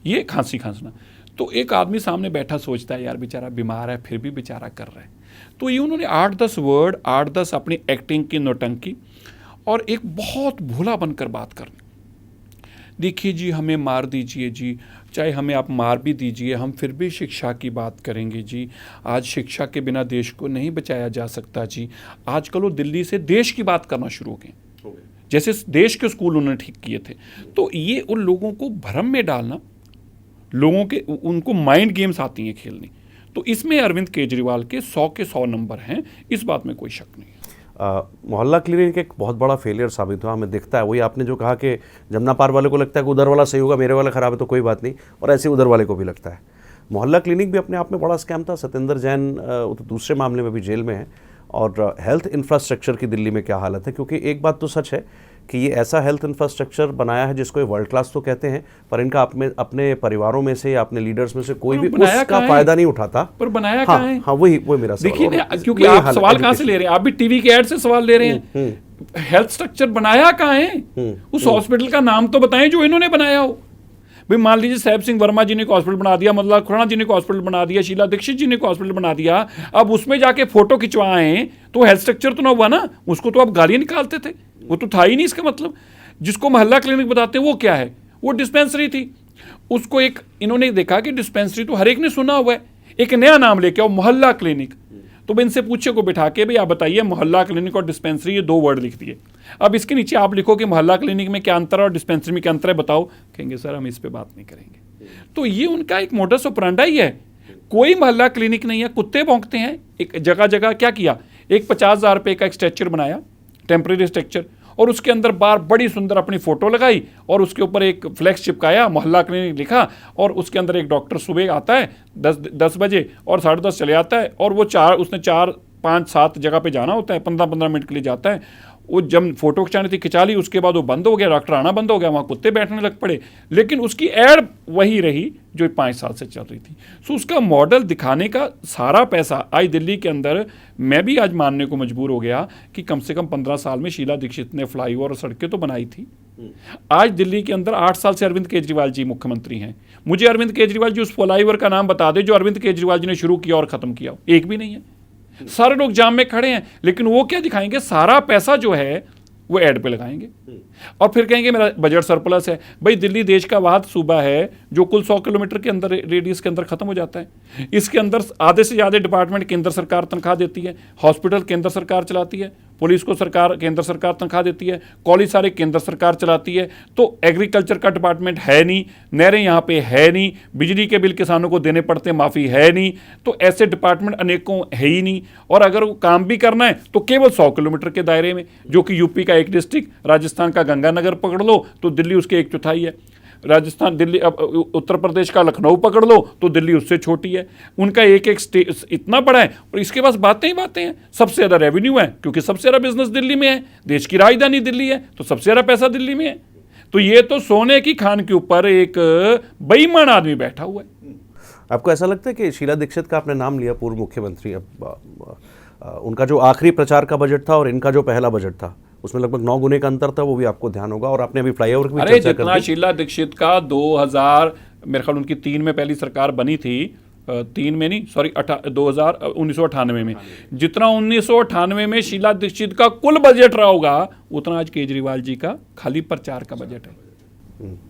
ये खांसना, तो एक आदमी सामने बैठा सोचता है यार बेचारा बीमार है, फिर भी बेचारा कर रहा है। तो ये उन्होंने 8-10 वर्ड, 8-10 अपनी एक्टिंग की नौटंकी, और एक बहुत भोला बनकर बात करनी। देखिए जी, हमें मार दीजिए जी, चाहे हमें आप मार भी दीजिए, हम फिर भी शिक्षा की बात करेंगे जी। आज शिक्षा के बिना देश को नहीं बचाया जा सकता जी। आजकल वो दिल्ली से देश की बात करना शुरू हो गए, जैसे देश के स्कूल उन्होंने ठीक किए थे। तो ये उन लोगों को भ्रम में डालना, लोगों के उनको माइंड गेम्स आती हैं खेलनी। तो इसमें अरविंद केजरीवाल के 100 के 100 नंबर हैं, इस बात में कोई शक नहीं है। मोहल्ला क्लिनिक एक बहुत बड़ा फेलियर साबित हुआ, हमें दिखता है। वही आपने जो कहा कि जमुना पार वाले को लगता है कि उधर वाला सही होगा, मेरे वाला खराब है तो कोई बात नहीं, और ऐसे उधर वाले को भी लगता है। मोहल्ला क्लिनिक भी अपने आप में बड़ा स्कैम था। सत्येंद्र जैन तो दूसरे मामले में भी जेल में है। और हेल्थ इंफ्रास्ट्रक्चर की दिल्ली में क्या हालत है, क्योंकि एक बात तो सच है कि ये ऐसा हेल्थ इंफ्रास्ट्रक्चर बनाया है जिसको ये वर्ल्ड क्लास तो कहते हैं, पर इनका अपने परिवारों में से या अपने लीडर्स में से कोई भी उसका फायदा नहीं उठाता। पर बनाया कहाँ है? हाँ, वही मेरा सवाल। देखिए, क्योंकि आप सवाल कहाँ से ले रहे हैं? आप भी टीवी के ऐड से सवाल ले रहे हैं। हेल्थ स्ट्रक्चर बनाया कहाँ है? उस हॉस्पिटल का नाम तो बताएं जो इन्होंने बनाया हो। भाई मान लीजिए साहेब सिंह वर्मा जी ने एक हॉस्पिटल बना दिया, मल्ला खुराना जी ने एक हॉस्पिटल बना दिया, शीला दीक्षित जी ने एक हॉस्पिटल बना दिया, अब उसमें जाके फोटो खिंचवाएं तो हेल्थ स्ट्रक्चर तो ना हुआ ना, उसको तो आप गालियां निकालते थे, वो तो था ही नहीं। इसका मतलब जिसको मोहल्ला क्लिनिक बताते हैं वो क्या है? वो डिस्पेंसरी थी। उसको एक इन्होंने देखा कि डिस्पेंसरी तो हर एक ने सुना हुआ है, एक नया नाम लेके आओ मोहल्ला क्लिनिक। तो मैं इनसे पूछे को बिठा के भाई आप बताइए मोहल्ला क्लिनिक और डिस्पेंसरी, ये 2 वर्ड लिख दिए, अब इसके नीचे आप लिखो कि मोहल्ला क्लिनिक में क्या अंतर है और डिस्पेंसरी में क्या अंतर है, बताओ। कहेंगे सर हम इस पे बात नहीं करेंगे। तो ये उनका एक मोडस ऑपरेंडी है। कोई मोहल्ला क्लिनिक नहीं है, कुत्ते भौंकते हैं। एक जगह जगह क्या किया, एक 50,000 रुपये का एक स्ट्रक्चर बनाया, टेम्प्रेरी स्ट्रक्चर, और उसके अंदर बाहर बड़ी सुंदर अपनी फोटो लगाई और उसके ऊपर एक फ्लैक्स चिपकाया, मोहल्ला क्लिनिक लिखा, और उसके अंदर एक डॉक्टर सुबह आता है 10 बजे और 10:30 चले आता है, और वो उसने 4, 5, 7 जगह पे जाना होता है, 15-15 मिनट के लिए जाता है। वो जब फोटो खिंचानी थी खिंचा ली, उसके बाद वो बंद हो गया, डॉक्टर आना बंद हो गया, वहाँ कुत्ते बैठने लग पड़े। लेकिन उसकी एड वही रही जो 5 साल से चल रही थी। सो उसका मॉडल दिखाने का सारा पैसा आज दिल्ली के अंदर, मैं भी आज मानने को मजबूर हो गया कि कम से कम 15 साल में शीला दीक्षित ने फ्लाईओवर और सड़कें तो बनाई थी। आज दिल्ली के अंदर 8 साल से अरविंद केजरीवाल जी मुख्यमंत्री हैं। मुझे अरविंद केजरीवाल जी उस फ्लाईओवर का नाम बता दे जो अरविंद केजरीवाल जी ने शुरू किया और खत्म किया, एक भी नहीं है। सारे लोग जाम में खड़े हैं, लेकिन वो क्या दिखाएंगे, सारा पैसा जो है वो ऐड पे लगाएंगे और फिर कहेंगे मेरा बजट सरप्लस है। भाई दिल्ली देश का वाद सूबा है जो कुल 100 किलोमीटर के अंदर रेडियस के अंदर खत्म हो जाता है। इसके अंदर आधे से ज़्यादा डिपार्टमेंट केंद्र सरकार तनख्वाह देती है, हॉस्पिटल केंद्र सरकार चलाती है, पुलिस को केंद्र सरकार तनख्वाह देती है, कॉलेज सारे केंद्र सरकार चलाती है। तो एग्रीकल्चर का डिपार्टमेंट है नहीं, नहरें यहाँ पे है नहीं, बिजली के बिल किसानों को देने पड़ते हैं, माफ़ी है नहीं। तो ऐसे डिपार्टमेंट अनेकों है ही नहीं। और अगर वो काम भी करना है तो केवल 100 किलोमीटर के दायरे में, जो कि यूपी का एक डिस्ट्रिक्ट, राजस्थान का गंगानगर पकड़ लो तो दिल्ली उसके 1/4 है, राजस्थान दिल्ली उत्तर प्रदेश का लखनऊ पकड़ लो तो दिल्ली उससे छोटी है। उनका एक स्टेट इतना बड़ा है और इसके पास बातें ही बातें हैं। सबसे ज़्यादा रेवेन्यू है क्योंकि सबसे ज़्यादा बिजनेस दिल्ली में है, देश की राजधानी दिल्ली है तो सबसे ज़्यादा पैसा दिल्ली में है। तो ये तो सोने की खान के ऊपर एक बेईमान आदमी बैठा हुआ है। आपको ऐसा लगता है कि शीला दीक्षित का आपने नाम लिया, पूर्व मुख्यमंत्री, उनका जो आखिरी प्रचार का बजट था और इनका जो पहला बजट था उसमें लगभग 9 गुने का अंतर था, वो भी आपको ध्यान होगा। और आपने अभी फ्लाईओवर की भी चर्चा कर दी। शीला दीक्षित का 2000 मेरे ख्याल उनकी 3 में पहली सरकार बनी थी, 3 में नहीं सॉरी 1998 में, जितना 1998 में शीला दीक्षित का कुल बजट रहा होगा उतना आज केजरीवाल जी का खाली प्रचार का बजट है।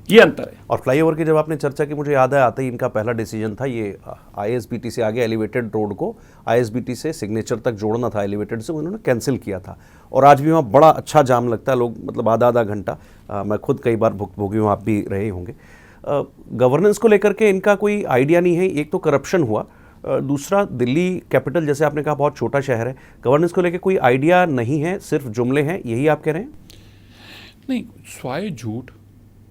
ये अंतर है। और फ्लाईओवर की जब आपने चर्चा की, मुझे याद है आते ही इनका पहला डिसीजन था ये आईएसबीटी से आगे एलिवेटेड रोड को आईएसबीटी से सिग्नेचर तक जोड़ना था, एलिवेटेड से, उन्होंने कैंसिल किया था। और आज भी वहाँ बड़ा अच्छा जाम लगता है, लोग मतलब आधा घंटा, मैं खुद कई बार भुगतभोगी हूँ, आप भी रहे होंगे। गवर्नेंस को लेकर के इनका कोई आइडिया नहीं है। एक तो करप्शन हुआ, दूसरा दिल्ली कैपिटल जैसे आपने कहा बहुत छोटा शहर है, गवर्नेंस को लेकर कोई आइडिया नहीं है, सिर्फ जुमले हैं, यही आप कह रहे हैं? नहीं, स्वाय झूठ,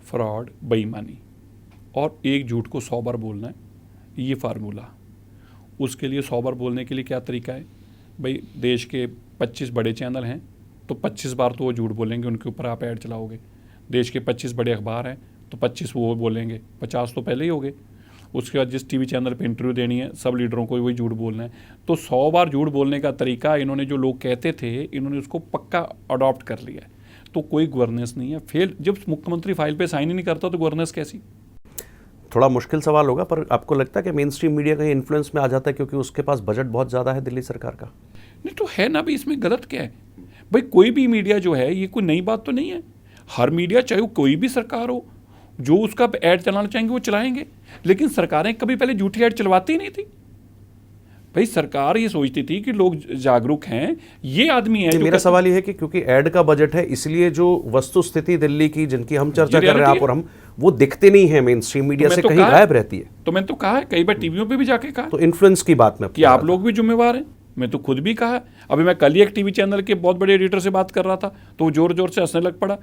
फ्रॉड, बेईमानी और एक झूठ को 100 बार बोलना है, ये फार्मूला। उसके लिए 100 बार बोलने के लिए क्या तरीका है भाई, देश के 25 बड़े चैनल हैं तो 25 बार तो वो झूठ बोलेंगे, उनके ऊपर आप ऐड चलाओगे। देश के 25 बड़े अखबार हैं तो 25 वो बोलेंगे, 50 तो पहले ही हो गए। उसके बाद जिस टीवी चैनल पे इंटरव्यू देनी है सब लीडरों को वही झूठ बोलना है। तो 100 बार झूठ बोलने का तरीका इन्होंने, जो लोग कहते थे, इन्होंने उसको पक्का अडॉप्ट कर लिया है। तो कोई गवर्नेंस नहीं है। फेल, जब मुख्यमंत्री फाइल पे साइन ही नहीं करता तो गवर्नेंस कैसी? थोड़ा मुश्किल सवाल होगा, पर आपको लगता है कि मेन स्ट्रीम मीडिया का इन्फ्लुएंस में आ जाता है क्योंकि उसके पास बजट बहुत ज़्यादा है दिल्ली सरकार का? नहीं तो है ना भाई, इसमें गलत क्या है भाई? कोई भी मीडिया जो है, ये कोई नई बात तो नहीं है। हर मीडिया, चाहे वो कोई भी सरकार हो, जो उसका ऐड चलाना चाहेंगे वो चलाएंगे। लेकिन सरकारें कभी पहले झूठी ऐड चलवाती ही नहीं थी भाई। सरकार ये सोचती थी कि लोग जागरूक हैं, ये आदमी है। मेरा सवाल ये है कि क्योंकि ऐड का बजट है, इसलिए जो वस्तु स्थिति दिल्ली की जिनकी हम चर्चा कर रहे हैं आप और हम, वो दिखते नहीं है मेन स्ट्रीम मीडिया से, कहीं गायब रहती है। तो मैंने तो कहा है, कई बार टीवियों पे भी जाके कहा, तो इन्फ्लुएंस की बात में कि आप लोग भी जिम्मेवार हैं। मैं तो खुद भी कहा। अभी मैं कल ही एक टीवी चैनल के बहुत बड़े एडिटर से बात कर रहा था तो वो जोर जोर से हंसने लग पड़ा।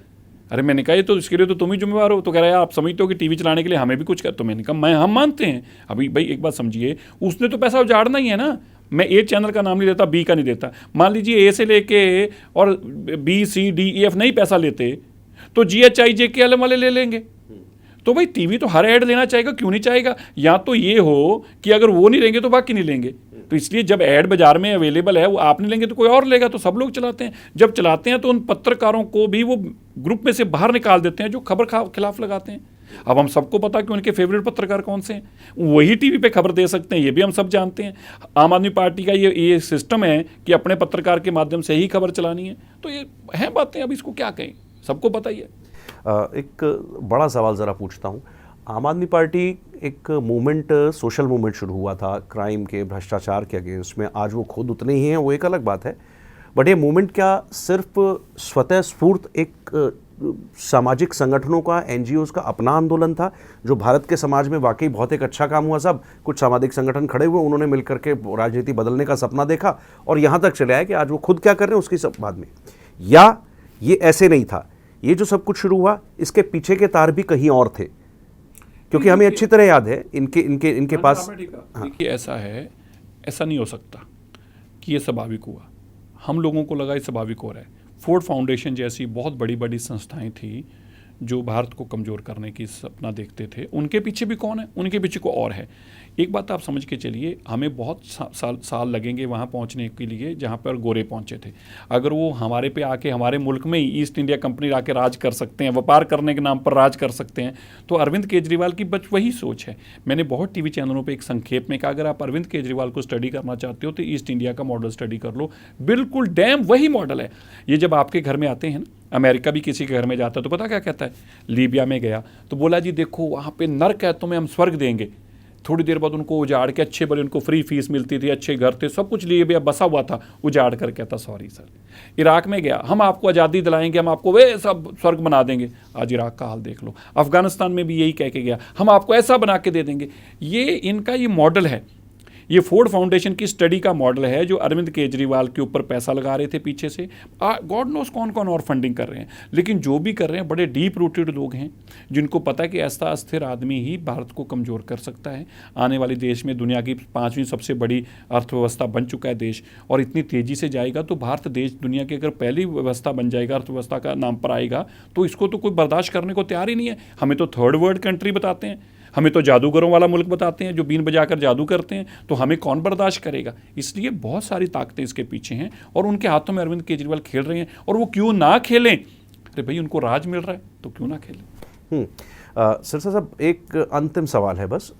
अरे मैंने कहा ये तो इसके लिए तो तुम ही जिम्मेवार हो। तो कह रहा है आप समझते हो कि टीवी चलाने के लिए हमें भी कुछ कर। तो मैंने कहा हम मानते हैं। अभी भाई एक बात समझिए, उसने तो पैसा उजाड़ना ही है ना। मैं ए चैनल का नाम नहीं देता, बी का नहीं देता। मान लीजिए ए से लेके और B C D E F नहीं पैसा लेते तो GHIJKL वाले ले लेंगे। तो भाई टीवी तो हर ऐड लेना चाहेगा, क्यों नहीं चाहेगा? या तो ये हो कि अगर वो नहीं लेंगे तो बाकी नहीं लेंगे। तो इसलिए जब ऐड बाजार में अवेलेबल है, वो आप नहीं लेंगे तो कोई और लेगा, तो सब लोग चलाते हैं। जब चलाते हैं तो उन पत्रकारों को भी वो ग्रुप में से बाहर निकाल देते हैं जो खबर खिलाफ लगाते हैं। अब हम सबको पता कि उनके फेवरेट पत्रकार कौन से हैं, वही टीवी पे खबर दे सकते हैं, ये भी हम सब जानते हैं। आम आदमी पार्टी का ये सिस्टम है कि अपने पत्रकार के माध्यम से ही खबर चलानी है। तो ये हैं बातें, अब इसको क्या कहें, सबको पता ही है। एक बड़ा सवाल ज़रा पूछता हूँ, आम आदमी पार्टी एक मूवमेंट, सोशल मूवमेंट शुरू हुआ था क्राइम के, भ्रष्टाचार के अगेंस्ट में। आज वो खुद उतने ही हैं, वो एक अलग बात है। बट ये मूवमेंट क्या सिर्फ स्वतः स्फूर्त एक सामाजिक संगठनों का, एनजीओज का अपना आंदोलन था जो भारत के समाज में वाकई बहुत एक अच्छा काम हुआ? सब कुछ सामाजिक संगठन खड़े हुए, उन्होंने मिलकर के राजनीति बदलने का सपना देखा और यहाँ तक चले आए कि आज वो खुद क्या कर रहे हैं उसकी सब बाद में। या ये ऐसे नहीं था, ये जो सब कुछ शुरू हुआ इसके पीछे के तार भी कहीं और थे? क्योंकि हमें अच्छी तरह याद है इनके पास। देखिए ऐसा है, ऐसा नहीं हो सकता कि ये स्वाभाविक हुआ। हम लोगों को लगा ये स्वाभाविक हो रहा है। फोर्ड फाउंडेशन जैसी बहुत बड़ी बड़ी संस्थाएं थी जो भारत को कमज़ोर करने की सपना देखते थे, उनके पीछे भी कौन है? उनके पीछे को और है। एक बात आप समझ के चलिए, हमें बहुत साल लगेंगे वहाँ पहुँचने के लिए जहाँ पर गोरे पहुँचे थे। अगर वो हमारे पे आके हमारे मुल्क में ही ईस्ट इंडिया कंपनी आके राज कर सकते हैं, व्यापार करने के नाम पर राज कर सकते हैं, तो अरविंद केजरीवाल की बस वही सोच है। मैंने बहुत टीवी चैनलों पर एक संक्षेप में कहा, अगर आप अरविंद केजरीवाल को स्टडी करना चाहते हो तो ईस्ट इंडिया का मॉडल स्टडी कर लो। बिल्कुल डैम वही मॉडल है। ये जब आपके घर में आते हैं ना, अमेरिका भी किसी के घर में जाता है तो पता क्या कहता है? लीबिया में गया तो बोला जी देखो वहाँ पे नर्क है, तुम्हें हम स्वर्ग देंगे। थोड़ी देर बाद उनको उजाड़ के, अच्छे बड़े उनको फ्री फीस मिलती थी, अच्छे घर थे, सब कुछ लीबिया बसा हुआ था, उजाड़ कर कहता सॉरी सर। इराक में गया, हम आपको आज़ादी दिलाएंगे, हम आपको वे सब स्वर्ग बना देंगे। आज इराक का हाल देख लो। अफगानिस्तान में भी यही कह के गया, हम आपको ऐसा बना के दे देंगे। ये इनका ये मॉडल है, ये फोर्ड फाउंडेशन की स्टडी का मॉडल है जो अरविंद केजरीवाल के ऊपर पैसा लगा रहे थे पीछे से। गॉड नोस कौन कौन और फंडिंग कर रहे हैं, लेकिन जो भी कर रहे हैं बड़े डीप रूटेड लोग हैं जिनको पता है कि ऐसा अस्थिर आदमी ही भारत को कमज़ोर कर सकता है। आने वाले देश में दुनिया की 5वीं सबसे बड़ी अर्थव्यवस्था बन चुका है देश, और इतनी तेज़ी से जाएगा तो भारत देश दुनिया की अगर पहली व्यवस्था बन जाएगा, अर्थव्यवस्था का नाम पर आएगा, तो इसको तो कोई बर्दाश्त करने को तैयार ही नहीं है। हमें तो थर्ड वर्ल्ड कंट्री बताते हैं, हमें तो जादूगरों वाला मुल्क बताते हैं जो बीन बजाकर जादू करते हैं, तो हमें कौन बर्दाश्त करेगा? इसलिए बहुत सारी ताकतें इसके पीछे हैं और उनके हाथों में अरविंद केजरीवाल खेल रहे हैं। और वो क्यों ना खेलें? अरे भाई उनको राज मिल रहा है तो क्यों ना खेलें। सिरसा साहब, एक अंतिम सवाल है बस।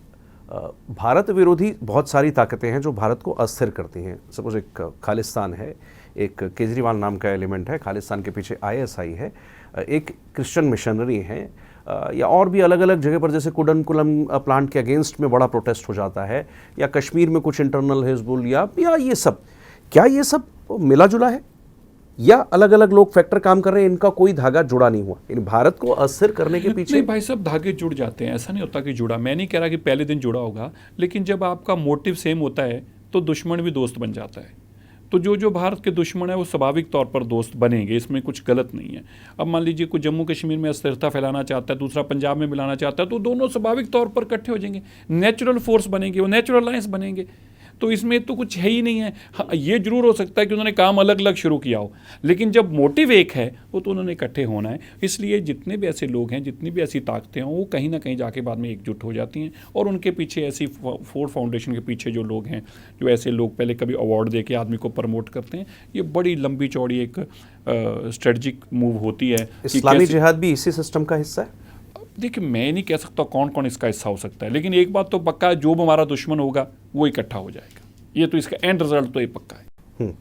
भारत विरोधी बहुत सारी ताकतें हैं जो भारत को अस्थिर करती हैं। सपोज एक खालिस्तान है, एक केजरीवाल नाम का एलिमेंट है, खालिस्तान के पीछे आईएसआई है, एक क्रिश्चियन मिशनरी है, या और भी अलग अलग जगह पर जैसे कुडनकुलम प्लांट के अगेंस्ट में बड़ा प्रोटेस्ट हो जाता है, या कश्मीर में कुछ इंटरनल हिजबुल या ये सब। क्या ये सब मिला जुला है या अलग अलग लोग फैक्टर काम कर रहे हैं? इनका कोई धागा जुड़ा नहीं हुआ इन भारत को अस्थिर करने के पीछे? नहीं भाई, सब धागे जुड़ जाते हैं, ऐसा नहीं होता कि जुड़ा। मैं नहीं कह रहा कि पहले दिन जुड़ा होगा, लेकिन जब आपका मोटिव सेम होता है तो दुश्मन भी दोस्त बन जाता है। तो जो भारत के दुश्मन है वो स्वाभाविक तौर पर दोस्त बनेंगे, इसमें कुछ गलत नहीं है। अब मान लीजिए कोई जम्मू कश्मीर में अस्थिरता फैलाना चाहता है, दूसरा पंजाब में मिलाना चाहता है, तो दोनों स्वाभाविक तौर पर इकट्ठे हो जाएंगे, नेचुरल फोर्स बनेंगे, वो नेचुरल अलायंस बनेंगे। तो इसमें तो कुछ है ही नहीं है। हाँ, ये जरूर हो सकता है कि उन्होंने काम अलग अलग शुरू किया हो, लेकिन जब मोटिव एक है वो तो उन्होंने इकट्ठे होना है। इसलिए जितने भी ऐसे लोग हैं, जितनी भी ऐसी ताकतें हों, वो कहीं ना कहीं जाके बाद में एकजुट हो जाती हैं। और उनके पीछे ऐसी फोर्ड फाउंडेशन के पीछे जो लोग हैं, जो ऐसे लोग पहले कभी अवार्ड दे के आदमी को प्रमोट करते हैं, ये बड़ी लंबी चौड़ी एक स्ट्रेटजिक मूव होती है। इस्लामी जिहाद भी इसी सिस्टम का हिस्सा है? देखिए, मैं नहीं कह सकता कौन कौन इसका हिस्सा हो सकता है, लेकिन एक बात तो पक्का है, जो हमारा दुश्मन होगा वो इकट्ठा हो जाएगा। ये तो इसका एंड रिजल्ट तो ये पक्का है।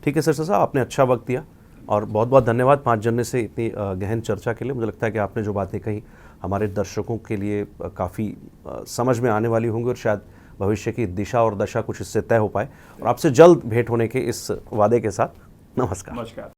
ठीक है सिरसा साहब, आपने अच्छा वक्त दिया और बहुत बहुत धन्यवाद 5 जनवरी से इतनी गहन चर्चा के लिए। मुझे लगता है कि आपने जो बातें कही हमारे दर्शकों के लिए काफ़ी समझ में आने वाली होंगी और शायद भविष्य की दिशा और दशा कुछ इससे तय हो पाए। और आपसे जल्द भेंट होने के इस वादे के साथ नमस्कार।